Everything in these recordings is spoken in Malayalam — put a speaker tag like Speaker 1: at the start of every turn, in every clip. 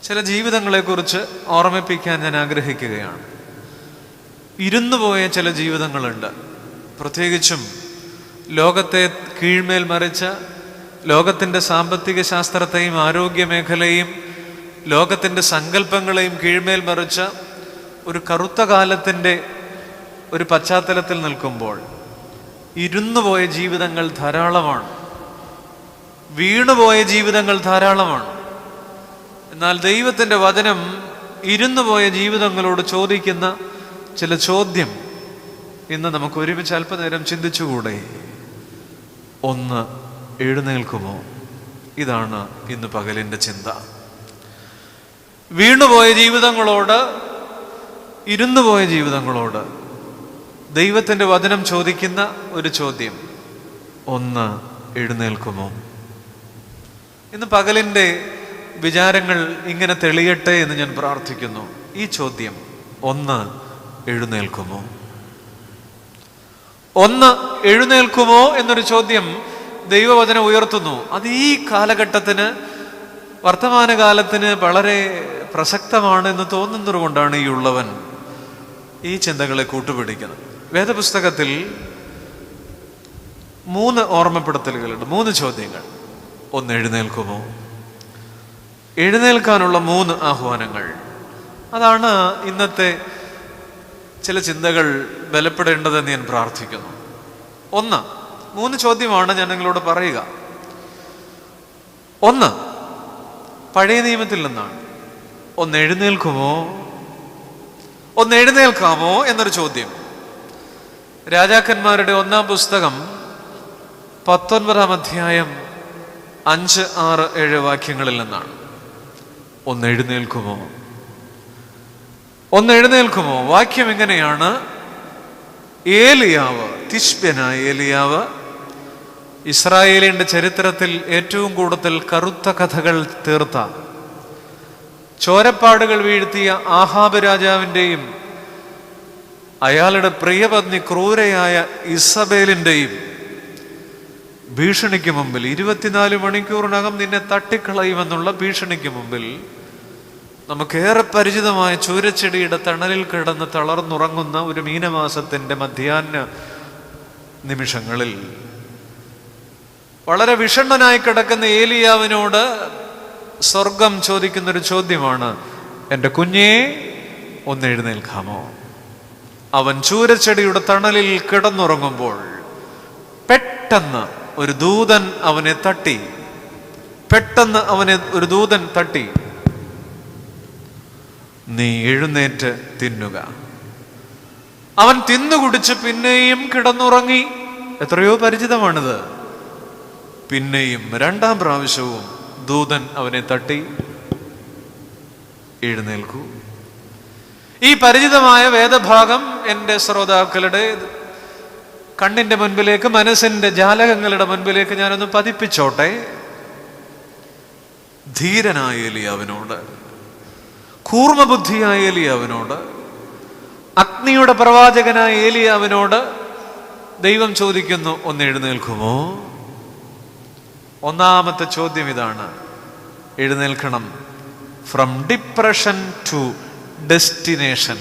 Speaker 1: ചില ജീവിതങ്ങളെക്കുറിച്ച് ഓർമ്മിപ്പിക്കാൻ ഞാൻ ആഗ്രഹിക്കുകയാണ്. ഇരുന്നുപോയ ചില ജീവിതങ്ങളുണ്ട്. പ്രത്യേകിച്ചും ലോകത്തെ കീഴ്മേൽ മറിച്ച, ലോകത്തിൻ്റെ സാമ്പത്തിക ശാസ്ത്രത്തെയും ആരോഗ്യ മേഖലയും ലോകത്തിൻ്റെ സങ്കല്പങ്ങളെയും കീഴ്മേൽ മറിച്ച ഒരു കറുത്ത കാലത്തിൻ്റെ ഒരു പശ്ചാത്തലത്തിൽ നിൽക്കുമ്പോൾ ഇരുന്നുപോയ ജീവിതങ്ങൾ ധാരാളമാണ്, വീണുപോയ ജീവിതങ്ങൾ ധാരാളമാണ്. എന്നാൽ ദൈവത്തിൻ്റെ വചനം ഇരുന്നുപോയ ജീവിതങ്ങളോട് ചോദിക്കുന്ന ചില ചോദ്യം ഇന്ന് നമുക്ക് ഒരുമിച്ച് അല്പനേരം ചിന്തിച്ചുകൂടെ? ഒന്ന്, എഴുന്നേൽക്കുമോ? ഇതാണ് ഇന്ന് പകലിൻ്റെ ചിന്ത. വീണുപോയ ജീവിതങ്ങളോട്, ഇരുന്നുപോയ ജീവിതങ്ങളോട് ദൈവത്തിൻ്റെ വചനം ചോദിക്കുന്ന ഒരു ചോദ്യം, ഒന്ന്, എഴുന്നേൽക്കുമോ? ഇന്ന് പകലിൻ്റെ വിചാരങ്ങൾ ഇങ്ങനെ തെളിയട്ടെ എന്ന് ഞാൻ പ്രാർത്ഥിക്കുന്നു. ഈ ചോദ്യം, ഒന്ന്, എഴുന്നേൽക്കുമോ? ഒന്ന്, എഴുന്നേൽക്കുമോ എന്നൊരു ചോദ്യം ദൈവവചനം ഉയർത്തുന്നു. അത് ഈ കാലഘട്ടത്തിന്, വർത്തമാനകാലത്തിന് വളരെ പ്രസക്തമാണ് എന്ന് തോന്നുന്നത് കൊണ്ടാണ് ഈ ഉള്ളവൻ ഈ ചിന്തകളെ കൂട്ടുപിടിക്കുന്നത്. വേദപുസ്തകത്തിൽ 3 ഓർമ്മപ്പെടുത്തലുകളുണ്ട്, 3 ചോദ്യങ്ങൾ. ഒന്ന്, എഴുന്നേൽക്കുമോ? എഴുന്നേൽക്കാനുള്ള 3 ആഹ്വാനങ്ങൾ. അതാണ് ഇന്നത്തെ ചില ചിന്തകൾ ബലപ്പെടേണ്ടതെന്ന് ഞാൻ പ്രാർത്ഥിക്കുന്നു. ഒന്ന്, 3 ചോദ്യമാണ് ഞാൻ നിങ്ങളോട് പറയുക. ഒന്ന്, പഴയ നിയമത്തിൽ നിന്നാണ്. ഒന്ന്, എഴുന്നേൽക്കുമോ? ഒന്ന്, എഴുന്നേൽക്കാമോ എന്നൊരു ചോദ്യം. രാജാക്കന്മാരുടെ 1-ാം പുസ്തകം 19-ാം അധ്യായം 5, 6, 7 വാക്യങ്ങളിൽ നിന്നാണ്. ഒന്ന്, എഴുന്നേൽക്കുമോ? ഒന്ന്, എഴുന്നേൽക്കുമോ? വാക്യം എങ്ങനെയാണ്? ഏലിയാവ്, തിശ്ബ്യനായ ഏലിയാവ്, ഇസ്രായേലിന്റെ ചരിത്രത്തിൽ ഏറ്റവും കൂടുതൽ കറുത്ത കഥകൾ തീർത്ത, ചോരപ്പാടുകൾ വീഴ്ത്തിയ ആഹാബ് രാജാവിൻ്റെയും അയാളുടെ പ്രിയപത്നി ക്രൂരയായ ഇസബേലിൻ്റെയും ഭീഷണിക്ക് മുമ്പിൽ, 24 മണിക്കൂറിനകം നിന്നെ തട്ടിക്കളയുമെന്നുള്ള ഭീഷണിക്ക് മുമ്പിൽ, നമുക്കേറെ പരിചിതമായ ചൂരച്ചെടിയുടെ തണലിൽ കിടന്ന് തളർന്നുറങ്ങുന്ന ഒരു മീനമാസത്തിൻ്റെ മധ്യാഹ്ന നിമിഷങ്ങളിൽ വളരെ വിഷണ്ണനായി കിടക്കുന്ന ഏലിയാവിനോട് സ്വർഗം ചോദിക്കുന്നൊരു ചോദ്യമാണ്, എൻ്റെ കുഞ്ഞേ, ഒന്ന് എഴുന്നേൽക്കാമോ? അവൻ ചൂരച്ചെടിയുടെ തണലിൽ കിടന്നുറങ്ങുമ്പോൾ പെട്ടെന്ന് ഒരു ദൂതൻ അവനെ തട്ടി. പെട്ടെന്ന് അവനെ ഒരു ദൂതൻ തട്ടി, നീ എഴുന്നേറ്റ് തിന്നുക. അവൻ തിന്നുകുടിച്ച് പിന്നെയും കിടന്നുറങ്ങി. എത്രയോ പരിചിതമാണിത്. പിന്നെയും 2-ാം പ്രാവശ്യവും ദൂതൻ അവനെ തട്ടി, എഴുന്നേൽക്കൂ. ഈ പരിചിതമായ വേദഭാഗം എൻ്റെ ശ്രോതാക്കളുടെ കണ്ണിൻ്റെ മുൻപിലേക്ക്, മനസ്സിൻ്റെ ജാലകങ്ങളുടെ മുൻപിലേക്ക് ഞാനൊന്ന് പതിപ്പിച്ചോട്ടെ. ധീരനായ ഏലിയാവിനോട്, കൂർമ്മബുദ്ധിയായ ഏലിയാവിനോട്, അഗ്നിയുടെ പ്രവാചകനായ ഏലിയാവിനോട് ദൈവം ചോദിക്കുന്നു, ഒന്ന് എഴുന്നേൽക്കുമോ? ഒന്നാമത്തെ ചോദ്യം ഇതാണ്, എഴുന്നേൽക്കണം. From depression to destination.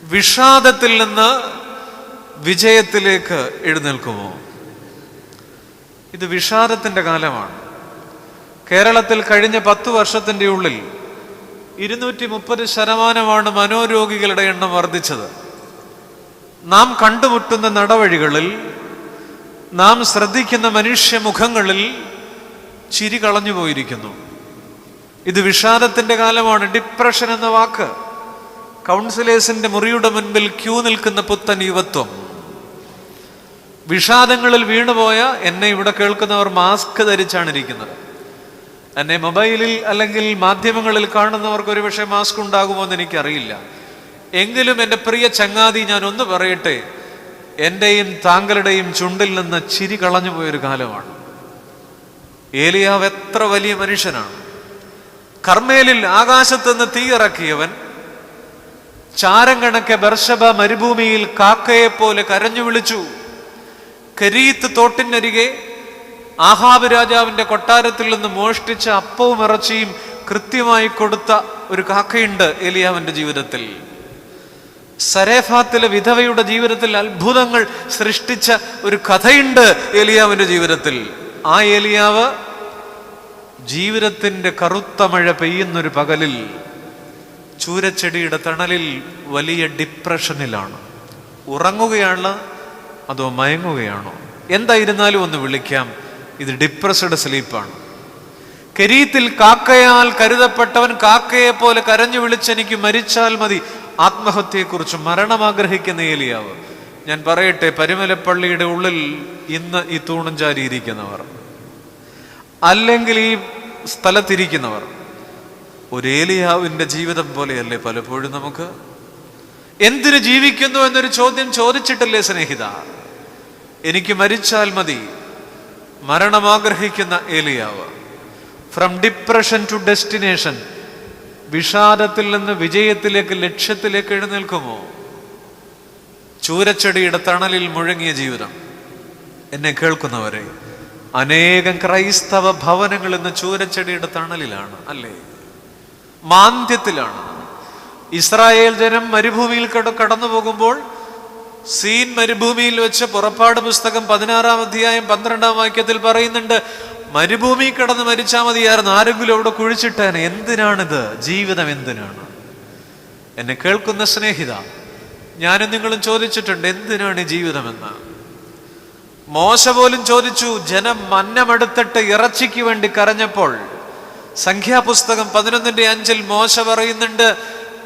Speaker 1: വിഷാദത്തിൽ നിന്ന് വിജയത്തിലേക്ക് എഴുന്നേൽക്കുമോ? ഇത് വിഷാദത്തിൻ്റെ കാലമാണ്. കേരളത്തിൽ കഴിഞ്ഞ 10 വർഷത്തിൻ്റെ ഉള്ളിൽ 230% മനോരോഗികളുടെ എണ്ണം വർദ്ധിച്ചത്. നാം കണ്ടുമുട്ടുന്ന നടവഴികളിൽ, നാം ശ്രദ്ധിക്കുന്ന മനുഷ്യമുഖങ്ങളിൽ ചിരി കളഞ്ഞു പോയിരിക്കുന്നു. ഇത് വിഷാദത്തിൻ്റെ കാലമാണ്. ഡിപ്രഷൻ എന്ന വാക്ക്, കൗൺസിലേഴ്സിന്റെ മുറിയുടെ മുൻപിൽ ക്യൂ നിൽക്കുന്ന പുത്തൻ യുവത്വം. വിഷാദങ്ങളിൽ വീണുപോയ എന്നെ ഇവിടെ കേൾക്കുന്നവർ മാസ്ക് ധരിച്ചാണ് ഇരിക്കുന്നത്. എന്നെ മൊബൈലിൽ അല്ലെങ്കിൽ മാധ്യമങ്ങളിൽ കാണുന്നവർക്ക് ഒരുപക്ഷെ മാസ്ക് ഉണ്ടാകുമോ എന്ന് എനിക്കറിയില്ല. എങ്കിലും എൻ്റെ പ്രിയ ചങ്ങാതി, ഞാൻ ഒന്ന് പറയട്ടെ, എൻ്റെയും താങ്കളുടെയും ചുണ്ടിൽ നിന്ന് ചിരി കളഞ്ഞു പോയൊരു കാലമാണ്. ഏലിയാവ് എത്ര വലിയ മനുഷ്യനാണ്! കർമ്മേലിൽ ആകാശത്തുനിന്ന് തീയിറക്കിയവൻ, ചാരം കണക്കെ ബർശബ മരുഭൂമിയിൽ കാക്കയെപ്പോലെ കരഞ്ഞു വിളിച്ചു. കരീത്ത് തോട്ടിനരികെ ആഹാബ് രാജാവിന്റെ കൊട്ടാരത്തിൽ നിന്ന് മോഷ്ടിച്ച അപ്പവും ഇറച്ചിയും കൃത്യമായി കൊടുത്ത ഒരു കാക്കയുണ്ട് ഏലിയാവിന്റെ ജീവിതത്തിൽ. സരേഫാത്തിലെ വിധവയുടെ ജീവിതത്തിൽ അത്ഭുതങ്ങൾ സൃഷ്ടിച്ച ഒരു കഥയുണ്ട് ഏലിയാവിന്റെ ജീവിതത്തിൽ. ആ ഏലിയാവ് ജീവിതത്തിന്റെ കറുത്ത മഴ പെയ്യുന്നൊരു പകലിൽ ചൂരച്ചെടിയുടെ തണലിൽ വലിയ ഡിപ്രഷനിലാണ്. ഉറങ്ങുകയാണ് അതോ മയങ്ങുകയാണോ? എന്തായിരുന്നാലും ഒന്ന് വിളിക്കാം, ഇത് ഡിപ്രസ്ഡ് സ്ലീപ്പാണ്. കെരീത്തിൽ കാക്കയാൽ കരുതപ്പെട്ടവൻ കാക്കയെ പോലെ കരഞ്ഞു വിളിച്ചെനിക്ക് മരിച്ചാൽ മതി. ആത്മഹത്യയെക്കുറിച്ച് മരണം ആഗ്രഹിക്കുന്ന ഏലിയാവ്. ഞാൻ പറയട്ടെ, പരുമലപ്പള്ളിയുടെ ഉള്ളിൽ ഇന്ന് ഈ തൂണും ചാരിയിരിക്കുന്നവർ, അല്ലെങ്കിൽ ഈ സ്ഥലത്തിരിക്കുന്നവർ, ഒരു ഏലിയാവിന്റെ ജീവിതം പോലെയല്ലേ പലപ്പോഴും നമുക്ക്? എന്തിനു ജീവിക്കുന്നു എന്നൊരു ചോദ്യം ചോദിച്ചിട്ടില്ലേ സ്നേഹിത? എനിക്ക് മരിച്ചാൽ മതി, മരണം ആഗ്രഹിക്കുന്ന ഏലിയാവ്. ഫ്രം ഡിപ്രഷൻ ടു ഡെസ്റ്റിനേഷൻ, വിഷാദത്തിൽ നിന്ന് വിജയത്തിലേക്ക്, ലക്ഷ്യത്തിലേക്ക് എഴുന്നേൽക്കുമോ? ചൂരച്ചെടിയുടെ തണലിൽ മുഴങ്ങിയ ജീവിതം. എന്നെ കേൾക്കുന്നവരെ, അനേകം ക്രൈസ്തവ ഭവനങ്ങൾ ഇന്ന് ചൂരച്ചെടിയുടെ തണലിലാണ്, അല്ലേ? മാന്ദ്യത്തിലാണ്. ഇസ്രായേൽ ജനം മരുഭൂമിയിൽ കടന്നു പോകുമ്പോൾ സീൻ മരുഭൂമിയിൽ വെച്ച് പുറപ്പാട് പുസ്തകം 16-ാം അധ്യായം 12-ാം വാക്യത്തിൽ പറയുന്നുണ്ട്, മരുഭൂമി കിടന്ന് മരിച്ചാൽ മതിയായിരുന്നു, ആരെങ്കിലും അവിടെ കുഴിച്ചിട്ടേനെ. എന്തിനാണിത്? ജീവിതം എന്തിനാണ്? എന്നെ കേൾക്കുന്ന സ്നേഹിത, ഞാനും നിങ്ങളും ചോദിച്ചിട്ടുണ്ട്, എന്തിനാണ് ഈ ജീവിതമെന്ന്? മോശ പോലും ചോദിച്ചു. ജനം മന്നമെടുത്തിട്ട് ഇറച്ചിക്ക് വേണ്ടി കരഞ്ഞപ്പോൾ സംഖ്യാപുസ്തകം 11:5 മോശ പറയുന്നുണ്ട്,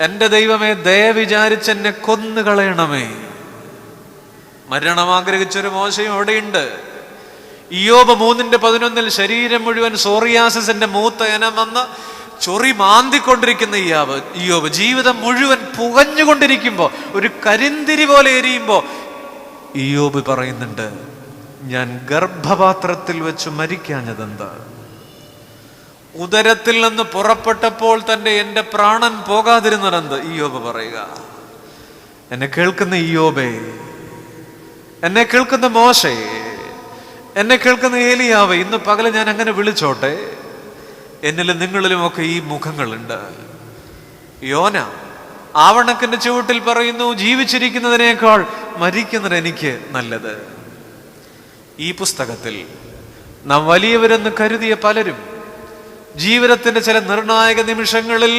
Speaker 1: എന്റെ ദൈവമേ, ദയ വിചാരിച്ച് എന്നെ കൊന്നുകളയണമേ. മരണം ആഗ്രഹിച്ചൊരു മോശയും അവിടെയുണ്ട്. ഇയ്യോബ് 3:11 ശരീരം മുഴുവൻ സോറിയാസിന്റെ മൂത്ത ഇനം വന്ന് ചൊറി മാന്തിക്കൊണ്ടിരിക്കുന്ന ഇയ്യോബ് ജീവിതം മുഴുവൻ പുകഞ്ഞുകൊണ്ടിരിക്കുമ്പോ, ഒരു കരിന്തിരി പോലെ എരിയുമ്പോ ഇയ്യോബ് പറയുന്നുണ്ട്, ഞാൻ ഗർഭപാത്രത്തിൽ വെച്ച് മരിക്കാഞ്ഞതെന്താ? ഉദരത്തിൽ നിന്ന് പുറപ്പെട്ടപ്പോൾ തന്നെ എന്റെ പ്രാണൻ പോകാതിരുന്നതെന്ത്? ഇയ്യോബ് പറയുക. എന്നെ കേൾക്കുന്ന ഇയ്യോബേ, എന്നെ കേൾക്കുന്ന മോശേ, എന്നെ കേൾക്കുന്ന ഏലിയാവേ, ഇന്ന് പകല് ഞാൻ അങ്ങനെ വിളിച്ചോട്ടെ. എന്നിലും നിങ്ങളിലുമൊക്കെ ഈ മുഖങ്ങളുണ്ട്. യോന ആവണക്കിന്റെ ചുവട്ടിൽ പറയുന്നു, ജീവിച്ചിരിക്കുന്നതിനേക്കാൾ മരിക്കുന്നത് എനിക്ക് നല്ലത്. ഈ പുസ്തകത്തിൽ നാം വലിയവരെന്ന് കരുതിയ പലരും ജീവിതത്തിന്റെ ചില നിർണായക നിമിഷങ്ങളിൽ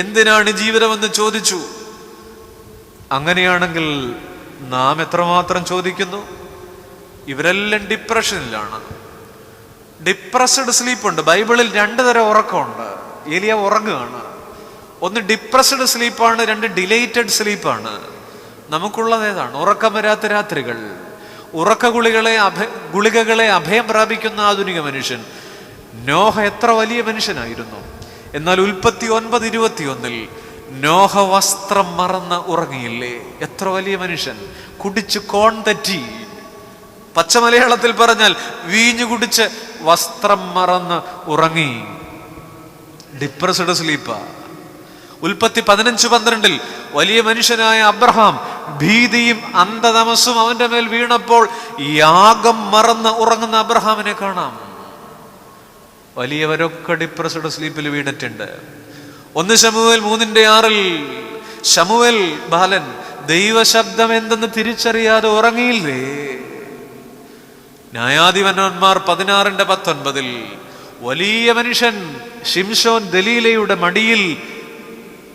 Speaker 1: എന്തിനാണ് ജീവിതമെന്ന് ചോദിച്ചു. അങ്ങനെയാണെങ്കിൽ നാം എത്രമാത്രം ചോദിക്കുന്നു? ഇവരെല്ലാം ഡിപ്രഷനിലാണ്. ഡിപ്രസ്ഡ് സ്ലീപ്പുണ്ട്. ബൈബിളിൽ 2 തരം ഉറക്കമുണ്ട്. ഏലിയ ഉറങ്ങുകയാണ്. ഒന്ന് ഡിപ്രസ്ഡ് സ്ലീപ്പാണ്, 2 ഡിലേറ്റഡ് സ്ലീപ്പാണ്. നമുക്കുള്ളത് ഏതാണ്? ഉറക്കം വരാത്ത രാത്രികൾ, ഉറക്ക ഗുളികകളെ അഭയം പ്രാപിക്കുന്ന ആധുനിക മനുഷ്യൻ. നോഹ എത്ര വലിയ മനുഷ്യനായിരുന്നു! എന്നാൽ ഉൽപ്പത്തി 9:21 നോഹ വസ്ത്രം മറന്ന് ഉറങ്ങിയില്ലേ? എത്ര വലിയ മനുഷ്യൻ! കുടിച്ച് കോൺ തെറ്റി. പച്ച മലയാളത്തിൽ പറഞ്ഞാൽ വീഞ്ഞു കുടിച്ച് വസ്ത്രം മറന്ന് ഉറങ്ങി. ഡിപ്രസ്ഡ് സ്ലീപ്പാ. ഉൽപ്പത്തി 15:12 വലിയ മനുഷ്യനായ അബ്രഹാം ഭീതിയും അന്ധതമസ്സും അവന്റെ മേൽ വീണപ്പോൾ യാഗം മറന്ന് ഉറങ്ങുന്ന അബ്രഹാമിനെ കാണാം. വലിയവരൊക്കെ ഡിപ്രസ്ഡ് സ്ലീപ്പിൽ വീണിട്ടുണ്ട്. 1 ശമൂവേൽ 3:6 ശമൂവേൽ ബാലൻ ദൈവശബ്ദം എന്തെന്ന് തിരിച്ചറിയാതെ ഉറങ്ങിയില്ലേ? ന്യായാധിപന്മാർ 16:19 വലിയ മനുഷ്യൻ ശിംശോൻ ദലീലയുടെ മടിയിൽ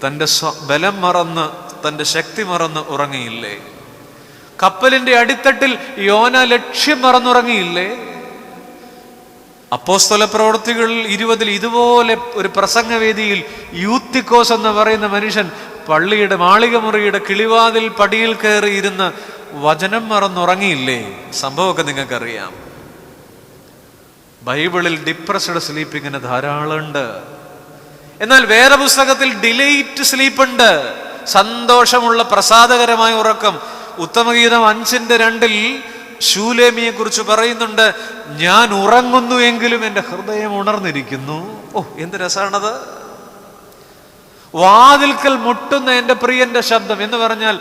Speaker 1: തന്റെ ബലം മറന്ന്, തന്റെ ശക്തി മറന്ന് ഉറങ്ങിയില്ലേ? കപ്പലിന്റെ അടിത്തട്ടിൽ യോന ലക്ഷ്യം മറന്നുറങ്ങിയില്ലേ? അപ്പോസ്തല പ്രവൃത്തികൾ 20 ഇതുപോലെ ഒരു പ്രസംഗവേദിയിൽ യൂത്തിക്കോസ് എന്ന് പറയുന്ന മനുഷ്യൻ പള്ളിയുടെ മാളിക മുറിയുടെ കിളിവാതിൽ പടിയിൽ കയറി ഇരുന്ന് വചനം മറന്നുറങ്ങിയില്ലേ? സംഭവമൊക്കെ നിങ്ങൾക്കറിയാം. ബൈബിളിൽ ഡിപ്രസ്ഡ് സ്ലീപ്പിങ്ങിന് ധാരാളമുണ്ട്. എന്നാൽ വേദപുസ്തകത്തിൽ ഡിലൈറ്റ് സ്ലീപ്പ് ഉണ്ട്, സന്തോഷമുള്ള പ്രസാദകരമായ ഉറക്കം. ഉത്തമഗീതം 5:2 ശൂലേമിയെ കുറിച്ച് പറയുന്നുണ്ട്, ഞാൻ ഉറങ്ങുന്നു എങ്കിലും എൻ്റെ ഹൃദയം ഉണർന്നിരിക്കുന്നു. ഓ, എന്ത് രസാണത്! വാതിൽക്കൽ മുട്ടുന്ന എൻ്റെ പ്രിയന്റെ ശബ്ദം എന്ന് പറഞ്ഞാൽ,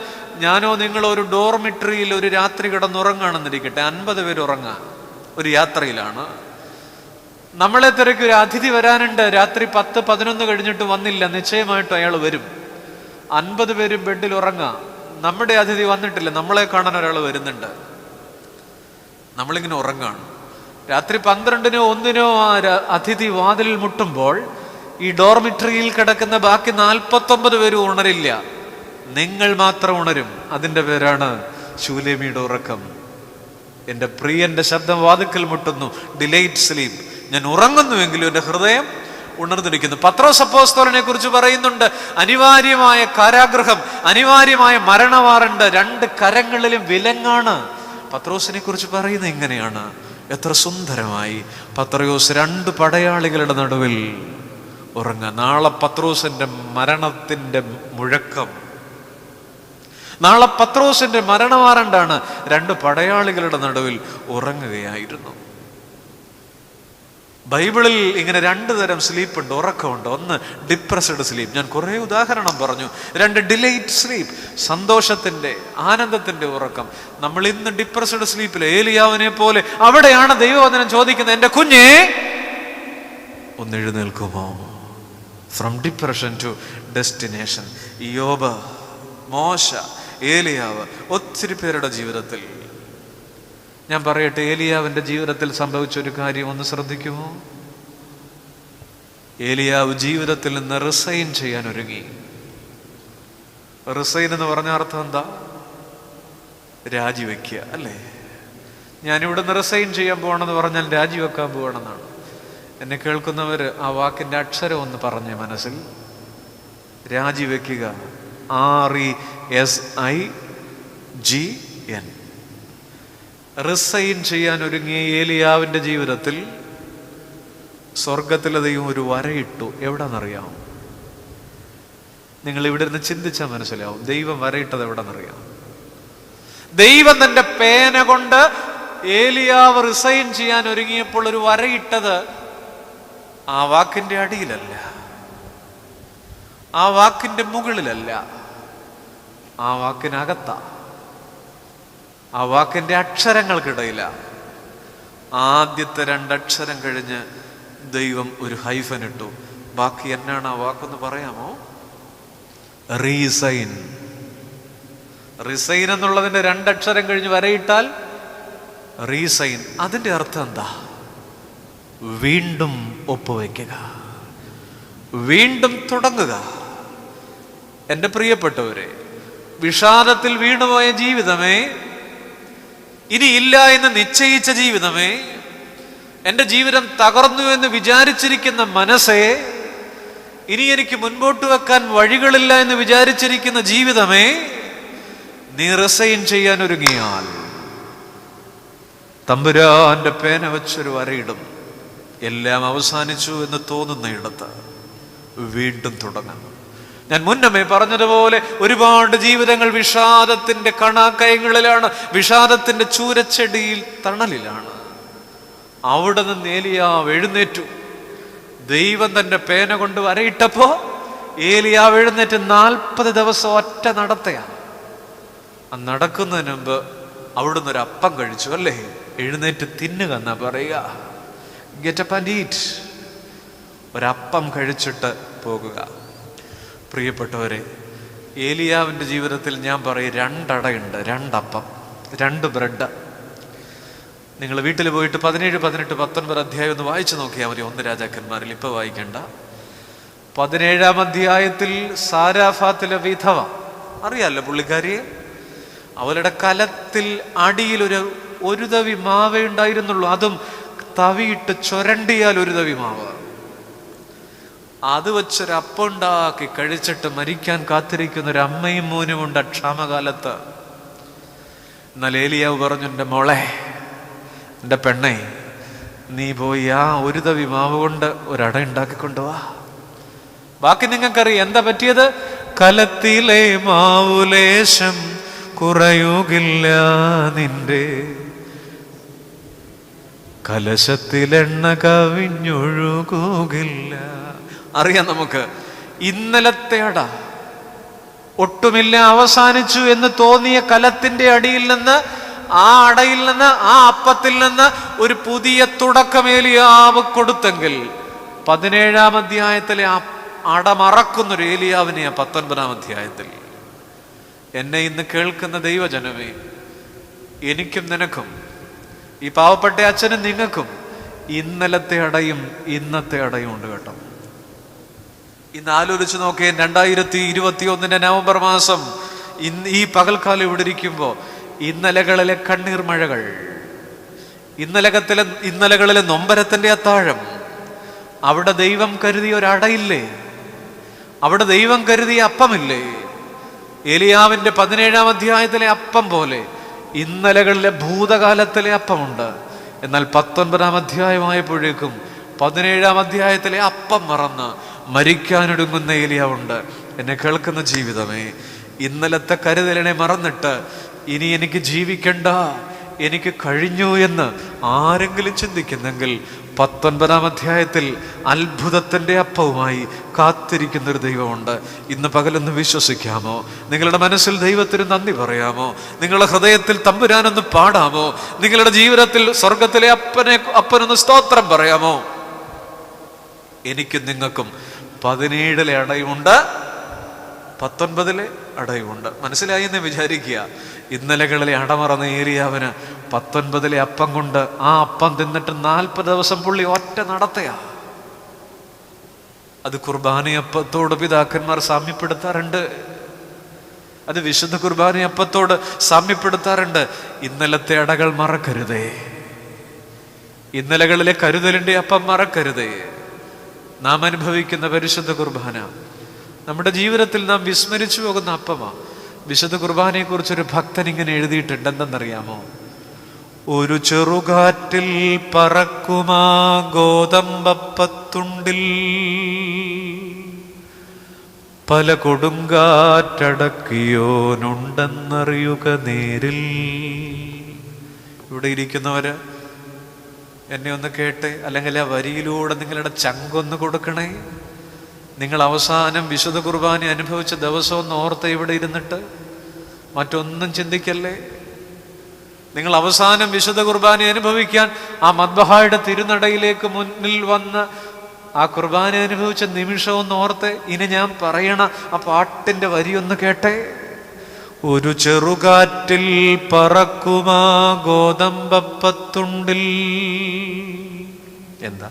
Speaker 1: ഞാനോ നിങ്ങളോ ഒരു ഡോർമിട്രിയിൽ ഒരു രാത്രി കിടന്നുറങ്ങാണെന്നിരിക്കട്ടെ, 50 പേര് ഉറങ്ങാൻ ഒരു യാത്രയിലാണ്. നമ്മളെ തിരക്കി ഒരു അതിഥി വരാനുണ്ട്, രാത്രി 10-11 കഴിഞ്ഞിട്ട് വന്നില്ല, നിശ്ചയമായിട്ടും അയാൾ വരും. 50 പേരും ബെഡിൽ ഉറങ്ങാം, നമ്മുടെ അതിഥി വന്നിട്ടില്ല, നമ്മളെ കാണാൻ ഒരാൾ വരുന്നുണ്ട്, നമ്മളിങ്ങനെ ഉറങ്ങാണ്. രാത്രി 12-നോ 1-നോ ആ അതിഥി വാതിലിൽ മുട്ടുമ്പോൾ ഈ ഡോർമിറ്ററിയിൽ കിടക്കുന്ന ബാക്കി 49 പേരും ഉണരില്ല, നിങ്ങൾ മാത്രം ഉണരും. അതിൻ്റെ പേരാണ് ശൂലേമിയുടെ ഉറക്കം. എൻ്റെ പ്രിയന്റെ ശബ്ദം വാതിക്കൽ മുട്ടുന്നു, ഡിലൈറ്റ് സ്ലീപ്പ്. ഞാൻ ഉറങ്ങുന്നുവെങ്കിലും എൻ്റെ ഹൃദയം ഉണർന്നിരിക്കുന്നു. പത്രോസ് അപ്പോസ്തലനെ കുറിച്ച് പറയുന്നുണ്ട്, അനിവാര്യമായ കാരാഗൃഹം, അനിവാര്യമായ മരണവാറണ്ട്, 2 കരങ്ങളിലും വിലങ്ങാണ്. പത്രോസിനെ കുറിച്ച് പറയുന്നത് ഇങ്ങനെയാണ്. എത്ര സുന്ദരമായി പത്രോസ് 2 പടയാളികളുടെ നടുവിൽ ഉറങ്ങുക. നാളെ പത്രോസിന്റെ മരണത്തിന്റെ മുഴക്കം, നാളെ പത്രോസിന്റെ മരണവാറണ്ടാണ്. 2 പടയാളികളുടെ നടുവിൽ ഉറങ്ങുകയായിരുന്നു. ബൈബിളിൽ ഇങ്ങനെ 2 തരം സ്ലീപ്പുണ്ട്, ഉറക്കമുണ്ട്. ഒന്ന് ഡിപ്രസ്ഡ് സ്ലീപ്പ്, ഞാൻ കുറേ ഉദാഹരണം പറഞ്ഞു. 2 ഡിലൈറ്റ് സ്ലീപ്പ്, സന്തോഷത്തിന്റെ ആനന്ദത്തിന്റെ ഉറക്കം. നമ്മൾ ഇന്ന് ഡിപ്രസ്ഡ് സ്ലീപ്പിൽ ഏലിയാവിനെ പോലെ. അവിടെയാണ് ദൈവവചനം ചോദിക്കുന്നത്, എൻ്റെ കുഞ്ഞേ ഒന്ന് എഴുന്നേൽക്കുമോ? From depression to destination. യോബ്, മോശ, ഏലിയാവ്, ഒത്തിരി പേരുടെ ജീവിതത്തിൽ. ഞാൻ പറയട്ടെ, ഏലിയാവിന്റെ ജീവിതത്തിൽ സംഭവിച്ച ഒരു കാര്യം ഒന്ന് ശ്രദ്ധിക്കുമോ? ഏലിയാവ് ജീവിതത്തിൽ നിന്ന് റിസൈൻ ചെയ്യാൻ ഒരുങ്ങി. റിസൈൻ എന്ന് പറഞ്ഞ അർത്ഥം എന്താ? രാജിവെക്കുക, അല്ലേ? ഞാനിവിടെ നിന്ന് റിസൈൻ ചെയ്യാൻ പോകണമെന്ന് പറഞ്ഞാൽ രാജിവെക്കാൻ പോകണമെന്നാണ്. എന്നെ കേൾക്കുന്നവർ ആ വാക്കിന്റെ അക്ഷരം ഒന്ന് പറഞ്ഞേ മനസ്സിൽ. രാജിവെക്കുക, RESIGN. റിസൈൻ ചെയ്യാൻ ഒരുങ്ങിയ ഏലിയാവിന്റെ ജീവിതത്തിൽ സ്വർഗത്തിലെ ദൈവം ഒരു വരയിട്ടു. എവിടെന്നറിയാം? നിങ്ങൾ ഇവിടെ നിന്ന് ചിന്തിച്ചാൽ മനസ്സിലാവും. ദൈവം വരയിട്ടത് എവിടെന്നറിയാം? ദൈവം തന്റെ പേന കൊണ്ട് ഏലിയാവ് റിസൈൻ ചെയ്യാൻ ഒരുങ്ങിയപ്പോൾ ഒരു വരയിട്ടത് ആ വാക്കിന്റെ അടിയിലല്ല, ആ വാക്കിന്റെ മുകളിലല്ല, ആ വാക്കിനകത്താ, ആ വാക്കിന്റെ അക്ഷരങ്ങൾക്കിടയില. ആദ്യത്തെ 2 അക്ഷരം കഴിഞ്ഞ് ദൈവം ഒരു ഹൈഫൻ ഇട്ടു. ബാക്കി എന്നാണ് ആ വാക്കൊന്ന് പറയാമോ? റീസൈൻ. റിസൈൻ എന്നുള്ളതിന്റെ 2 അക്ഷരം കഴിഞ്ഞ് വരയിട്ടാൽ റീസൈൻ. അതിന്റെ അർത്ഥം എന്താ? വീണ്ടും ഒപ്പുവെക്കുക, വീണ്ടും തുടങ്ങുക. എൻ്റെ പ്രിയപ്പെട്ടവരെ, വിഷാദത്തിൽ വീണുപോയ ജീവിതമേ, ഇനി ഇല്ല എന്ന് നിശ്ചയിച്ച ജീവിതമേ, എൻ്റെ ജീവിതം തകർന്നു എന്ന് വിചാരിച്ചിരിക്കുന്ന മനസ്സേ, ഇനി എനിക്ക് മുൻപോട്ട് വെക്കാൻ വഴികളില്ല എന്ന് വിചാരിച്ചിരിക്കുന്ന ജീവിതമേ, നീ റിസൈൻ ചെയ്യാൻ ഒരുങ്ങിയാൽ തമ്പുരാന്റെ പേന വെച്ചൊരു വരയിടും. എല്ലാം അവസാനിച്ചു എന്ന് തോന്നുന്ന ഇടത്ത് വീണ്ടും തുടങ്ങുന്നു. ഞാൻ മുന്നമേ പറഞ്ഞതുപോലെ ഒരുപാട് ജീവിതങ്ങൾ വിഷാദത്തിന്റെ കണാക്കയങ്ങളിലാണ്, വിഷാദത്തിന്റെ ചൂരച്ചെടിയിൽ തണലിലാണ്. അവിടെ നിന്ന് ഏലിയാവ് എഴുന്നേറ്റു. ദൈവം തന്റെ പേന കൊണ്ട് വരയിട്ടപ്പോ ഏലിയാവ് എഴുന്നേറ്റ് 40 ദിവസം ഒറ്റ നടത്തയാണ്. ആ നടക്കുന്നതിന് മുമ്പ് അവിടുന്ന് ഒരു അപ്പം കഴിച്ചു, അല്ലേ? എഴുന്നേറ്റ് തിന്നുക എന്നാ പറയുക. Get up and eat. ഒരപ്പം കഴിച്ചിട്ട് പോകുക. പ്രിയപ്പെട്ടവരെ, ഏലിയാവിൻ്റെ ജീവിതത്തിൽ ഞാൻ പറയും 2 അടയുണ്ട്, 2 അപ്പം, 2 ബ്രെഡ്. നിങ്ങൾ വീട്ടിൽ പോയിട്ട് 17, 18, 19 അധ്യായം ഒന്ന് വായിച്ചു നോക്കിയാൽ മതി. 1 രാജാക്കന്മാരിൽ, ഇപ്പോൾ വായിക്കണ്ട. 17-ാം അധ്യായത്തിൽ സാരാഫാത്തിലെ വിധവ, അറിയാമല്ലോ പുള്ളിക്കാരിയെ. അവളുടെ കലത്തിൽ അടിയിൽ ഒരു തവി മാവേ ഉണ്ടായിരുന്നുള്ളൂ. അതും തവിയിട്ട് ചുരണ്ടിയാൽ ഒരു തവി മാവ്. അത് വെച്ചൊരപ്പം ഉണ്ടാക്കി കഴിച്ചിട്ട് മരിക്കാൻ കാത്തിരിക്കുന്ന ഒരു അമ്മയും മോനും ഉണ്ട് ക്ഷാമകാലത്ത്. എന്നാൽ ഏലിയാവ് പറഞ്ഞു, എൻ്റെ മോളെ, എൻ്റെ പെണ്ണെ, നീ പോയി ആ ഒരു തവി മാവ് കൊണ്ട് ഒരട ഉണ്ടാക്കിക്കൊണ്ടുവാ. ബാക്കി നിങ്ങൾക്കറിയാം എന്താ പറ്റിയത്. കലത്തിലെ മാവുലേശം കുറയുകില്ല, നിന്റെ കലശത്തിലെണ്ണ കവിഞ്ഞൊഴുകുകില്ല. അറിയാം നമുക്ക്. ഇന്നലത്തെ അട ഒട്ടുമില്ല, അവസാനിച്ചു എന്ന് തോന്നിയ കലത്തിന്റെ അടിയിൽ നിന്ന് ആ അടയിൽ നിന്ന്, ആ അപ്പത്തിൽ നിന്ന് ഒരു പുതിയ തുടക്കം ഏലിയാവ് കൊടുത്തെങ്കിൽ 17-ാം അധ്യായത്തിലെ ആ അട മറക്കുന്നൊരു ഏലിയാവിനെ 19-ാം അധ്യായത്തിൽ. എന്നെ ഇന്ന് കേൾക്കുന്ന ദൈവജനമേ, എനിക്കും നിനക്കും, ഈ പാവപ്പെട്ട അച്ഛനും നിങ്ങൾക്കും ഇന്നലത്തെ അടയും ഇന്നത്തെ അടയും ഉണ്ട് കേട്ടോ. ഇന്ന് ആലോചിച്ച് നോക്കിയേ, 2021 നവംബർ മാസം ഈ പകൽക്കാലം ഇവിടെ ഇരിക്കുമ്പോൾ ഇന്നലകളിലെ കണ്ണീർ മഴകൾ, ഇന്നലകളിലെ നൊമ്പരത്തിന്റെ അത്താഴം, അവിടെ ദൈവം കരുതിയ ഒരടയില്ലേ? അവിടെ ദൈവം കരുതിയ അപ്പമില്ലേ? ഏലിയാവിന്റെ 17-ാം അധ്യായത്തിലെ അപ്പം പോലെ ഇന്നലകളിലെ ഭൂതകാലത്തിലെ അപ്പമുണ്ട്. എന്നാൽ 19-ാം അധ്യായമായപ്പോഴേക്കും 17-ാം അധ്യായത്തിലെ അപ്പം മറന്ന് മരിക്കാനൊടുങ്ങുന്ന ഏലിയാവുണ്ട്. എന്നെ കേൾക്കുന്ന ജീവിതമേ, ഇന്നലത്തെ കരുതലിനെ മറന്നിട്ട് ഇനി എനിക്ക് ജീവിക്കണ്ട, എനിക്ക് കഴിഞ്ഞു എന്ന് ആരെങ്കിലും ചിന്തിക്കുന്നെങ്കിൽ 19-ാം അധ്യായത്തിൽ അത്ഭുതത്തിന്റെ അപ്പവുമായി കാത്തിരിക്കുന്നൊരു ദൈവമുണ്ട്. ഇന്ന് പകലൊന്ന് വിശ്വസിക്കാമോ? നിങ്ങളുടെ മനസ്സിൽ ദൈവത്തിന് നന്ദി പറയാമോ? നിങ്ങളുടെ ഹൃദയത്തിൽ തമ്പുരാനൊന്ന് പാടാമോ? നിങ്ങളുടെ ജീവിതത്തിൽ സ്വർഗത്തിലെ അപ്പനൊന്ന് സ്തോത്രം പറയാമോ? എനിക്കും നിങ്ങൾക്കും 17-ലെ അടയുമുണ്ട്, 19-ലെ അടയുമുണ്ട്. മനസ്സിലായി എന്ന് വിചാരിക്കുക. ഇന്നലകളിലെ അടമറന്ന ഏലിയാവിന് 19-ലെ അപ്പം കൊണ്ട് ആ അപ്പം തിന്നിട്ട് 40 ദിവസം പുള്ളി ഒറ്റ നടത്തയാ. അത് കുർബാനയപ്പത്തോട് പിതാക്കന്മാർ സാമ്യപ്പെടുത്താറുണ്ട്. അത് വിശുദ്ധ കുർബാനയപ്പത്തോട് സാമ്യപ്പെടുത്താറുണ്ട്. ഇന്നലത്തെ അടകൾ മറക്കരുതേ, ഇന്നലകളിലെ കരുതലിന്റെ അപ്പം മറക്കരുതേ. നാം അനുഭവിക്കുന്ന പരിശുദ്ധ കുർബാന നമ്മുടെ ജീവിതത്തിൽ നാം വിസ്മരിച്ചു പോകുന്ന അപ്പമാണ്. വിശുദ്ധ കുർബാനയെ കുറിച്ചൊരു ഭക്തൻ ഇങ്ങനെ എഴുതിയിട്ടുണ്ട്. എന്തെന്നറിയാമോ? ഒരു ചെറുകാറ്റിൽ പറക്കുമാ ഗോതമ്പപ്പത്തുണ്ടിൽ പല കൊടുങ്കാറ്റടക്കിയോനുണ്ടെന്നറിയുക നേരിൽ. ഇവിടെ ഇരിക്കുന്നവര് എന്നെ ഒന്ന് കേട്ടെ, അല്ലെങ്കിൽ ആ വരിയിലൂടെ നിങ്ങളുടെ ചങ്കൊന്ന് കൊടുക്കണേ. നിങ്ങൾ അവസാനം വിശുദ്ധ കുർബാന അനുഭവിച്ച ദിവസം ഒന്ന് ഓർത്ത് ഇവിടെ ഇരുന്നിട്ട് മറ്റൊന്നും ചിന്തിക്കല്ലേ. നിങ്ങൾ അവസാനം വിശുദ്ധ കുർബാന അനുഭവിക്കാൻ ആ മദ്ബഹായുടെ തിരുനടയിലേക്ക് മുന്നിൽ വന്ന് ആ കുർബാന അനുഭവിച്ച നിമിഷം ഒന്ന് ഓർത്ത് ഇനി ഞാൻ പറയണ ആ പാട്ടിന്റെ വരിയൊന്ന് കേട്ടെ. ഒരു ചെറുകാറ്റിൽ പറക്കുമാ ഗോതമ്പപ്പത്തുണ്ടിൽ. എന്താ?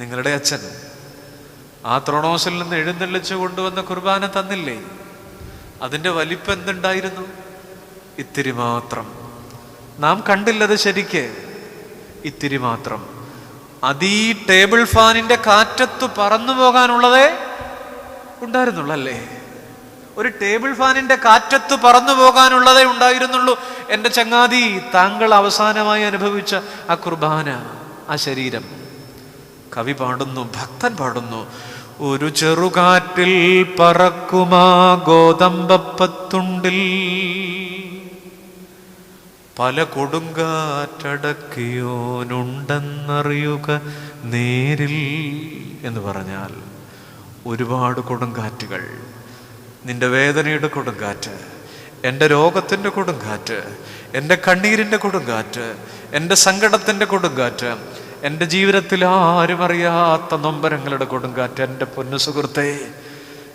Speaker 1: നിങ്ങളുടെ അച്ഛൻ ആ ത്രോണോസിൽ നിന്ന് എഴുന്നള്ളിച്ചു കൊണ്ടുവന്ന കുർബാന തന്നില്ലേ? അതിന്റെ വലിപ്പം എന്തുണ്ടായിരുന്നു? ഇത്തിരി മാത്രം. നാം കണ്ടില്ലത് ശരിക്ക്, ഇത്തിരി മാത്രം. അത് ഈ ടേബിൾ ഫാനിന്റെ കാറ്റത്ത് പറന്നു പോകാനുള്ളതേ ഉണ്ടായിരുന്നുള്ളല്ലേ? ഒരു ടേബിൾ ഫാനിന്റെ കാറ്റത്ത് പറന്നു പോകാനുള്ളതേ ഉണ്ടായിരുന്നുള്ളൂ. എൻ്റെ ചങ്ങാതി, താങ്കൾ അവസാനമായി അനുഭവിച്ച ആ കുർബാന, ആ ശരീരം. കവി പാടുന്നു, ഭക്തൻ പാടുന്നു, ഒരു ചെറുകാറ്റിൽ പറക്കുമാ ഗോതമ്പപ്പത്തുണ്ടിൽ പല കൊടുങ്കാറ്റടക്കിയോനുണ്ടെന്നറിയുക നേരിൽ. എന്ന് പറഞ്ഞാൽ ഒരുപാട് കൊടുങ്കാറ്റുകൾ, നിന്റെ വേദനയുടെ കൊടുങ്കാറ്റ്, എൻ്റെ രോഗത്തിൻ്റെ കൊടുങ്കാറ്റ്, എൻ്റെ കണ്ണീരിൻ്റെ കൊടുങ്കാറ്റ്, എൻ്റെ സങ്കടത്തിൻ്റെ കൊടുങ്കാറ്റ്, എൻ്റെ ജീവിതത്തിൽ ആരും അറിയാത്ത നൊമ്പരങ്ങളുടെ കൊടുങ്കാറ്റ്. എൻ്റെ പൊന്നു സുഹൃത്തേ,